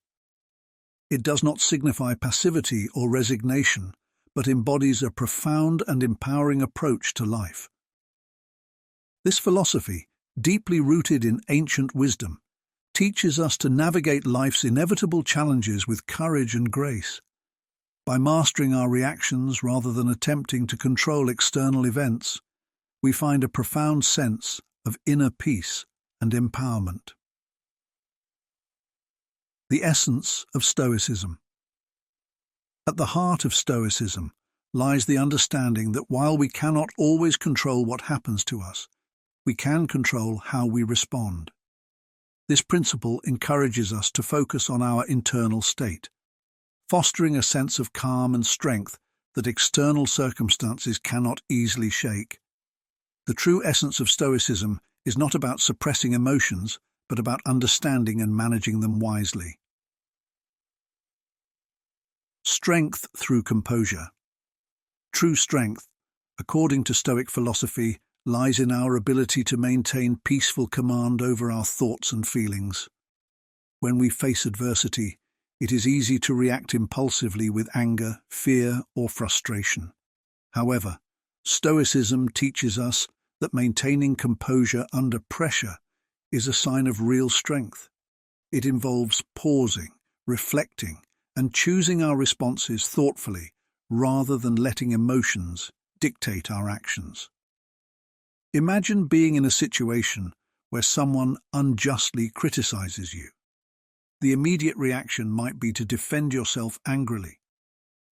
It does not signify passivity or resignation, but embodies a profound and empowering approach to life. This philosophy, deeply rooted in ancient wisdom, teaches us to navigate life's inevitable challenges with courage and grace. By mastering our reactions rather than attempting to control external events, we find a profound sense of inner peace and empowerment. The essence of Stoicism. At the heart of Stoicism lies the understanding that while we cannot always control what happens to us, we can control how we respond. This principle encourages us to focus on our internal state, fostering a sense of calm and strength that external circumstances cannot easily shake. The true essence of Stoicism is not about suppressing emotions, but about understanding and managing them wisely. Strength through composure. True strength, according to Stoic philosophy, lies in our ability to maintain peaceful command over our thoughts and feelings. When we face adversity, it is easy to react impulsively with anger, fear, or frustration. However, Stoicism teaches us that maintaining composure under pressure is a sign of real strength. It involves pausing, reflecting, and choosing our responses thoughtfully rather than letting emotions dictate our actions. Imagine being in a situation where someone unjustly criticizes you. The immediate reaction might be to defend yourself angrily.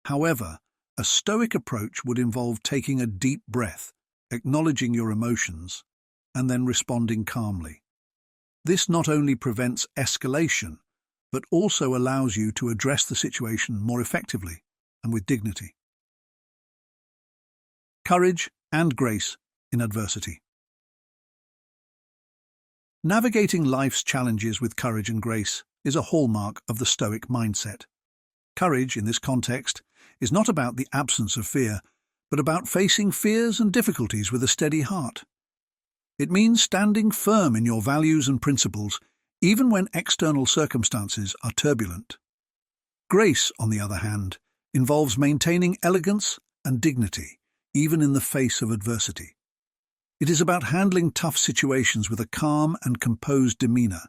However, a Stoic approach would involve taking a deep breath, acknowledging your emotions, and then responding calmly. This not only prevents escalation, but also allows you to address the situation more effectively and with dignity. Courage and grace in adversity. Navigating life's challenges with courage and grace is a hallmark of the Stoic mindset. Courage, in this context, is not about the absence of fear, but about facing fears and difficulties with a steady heart. It means standing firm in your values and principles, even when external circumstances are turbulent. Grace, on the other hand, involves maintaining elegance and dignity, even in the face of adversity. It is about handling tough situations with a calm and composed demeanor,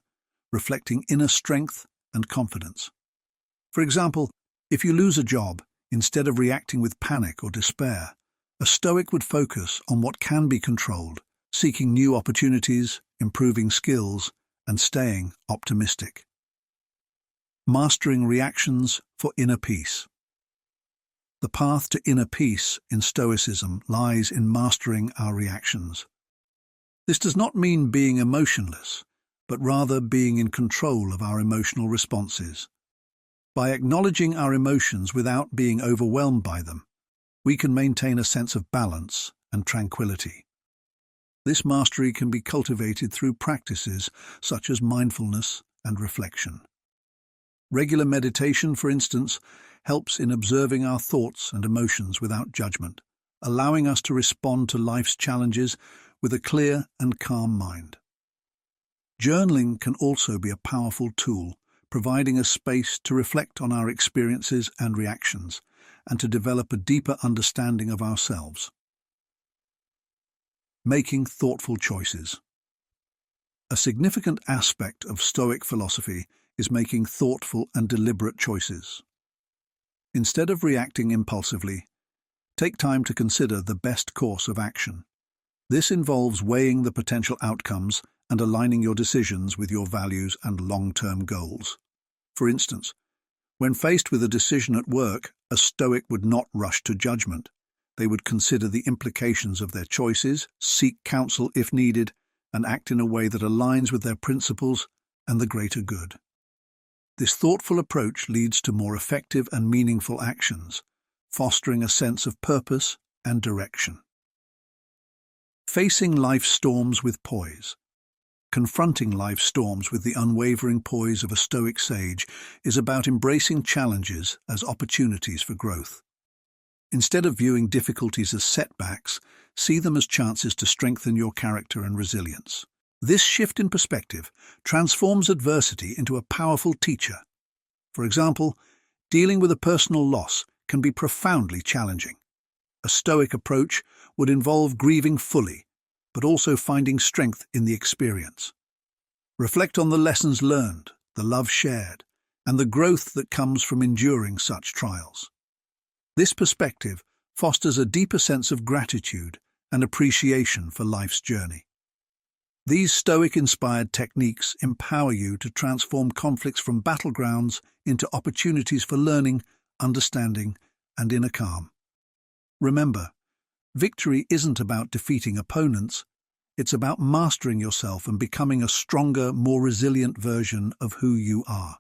reflecting inner strength and confidence. For example, if you lose a job, instead of reacting with panic or despair, a Stoic would focus on what can be controlled, seeking new opportunities, improving skills, and staying optimistic. Mastering reactions for inner peace. The path to inner peace in Stoicism lies in mastering our reactions. This does not mean being emotionless, but rather being in control of our emotional responses. By acknowledging our emotions without being overwhelmed by them, we can maintain a sense of balance and tranquility. This mastery can be cultivated through practices such as mindfulness and reflection. Regular meditation, for instance, helps in observing our thoughts and emotions without judgment, allowing us to respond to life's challenges with a clear and calm mind. Journaling can also be a powerful tool, providing a space to reflect on our experiences and reactions, and to develop a deeper understanding of ourselves. Making thoughtful choices. A significant aspect of Stoic philosophy is making thoughtful and deliberate choices. Instead of reacting impulsively, take time to consider the best course of action. This involves weighing the potential outcomes and aligning your decisions with your values and long-term goals. For instance, when faced with a decision at work, a Stoic would not rush to judgment. They would consider the implications of their choices, seek counsel if needed, and act in a way that aligns with their principles and the greater good. This thoughtful approach leads to more effective and meaningful actions, fostering a sense of purpose and direction. Facing life's storms with poise. Confronting life's storms with the unwavering poise of a Stoic sage is about embracing challenges as opportunities for growth. Instead of viewing difficulties as setbacks, see them as chances to strengthen your character and resilience. This shift in perspective transforms adversity into a powerful teacher. For example, dealing with a personal loss can be profoundly challenging. A Stoic approach would involve grieving fully, but also finding strength in the experience. Reflect on the lessons learned, the love shared, and the growth that comes from enduring such trials. This perspective fosters a deeper sense of gratitude and appreciation for life's journey. These Stoic-inspired techniques empower you to transform conflicts from battlegrounds into opportunities for learning, understanding, and inner calm. Remember, victory isn't about defeating opponents, it's about mastering yourself and becoming a stronger, more resilient version of who you are.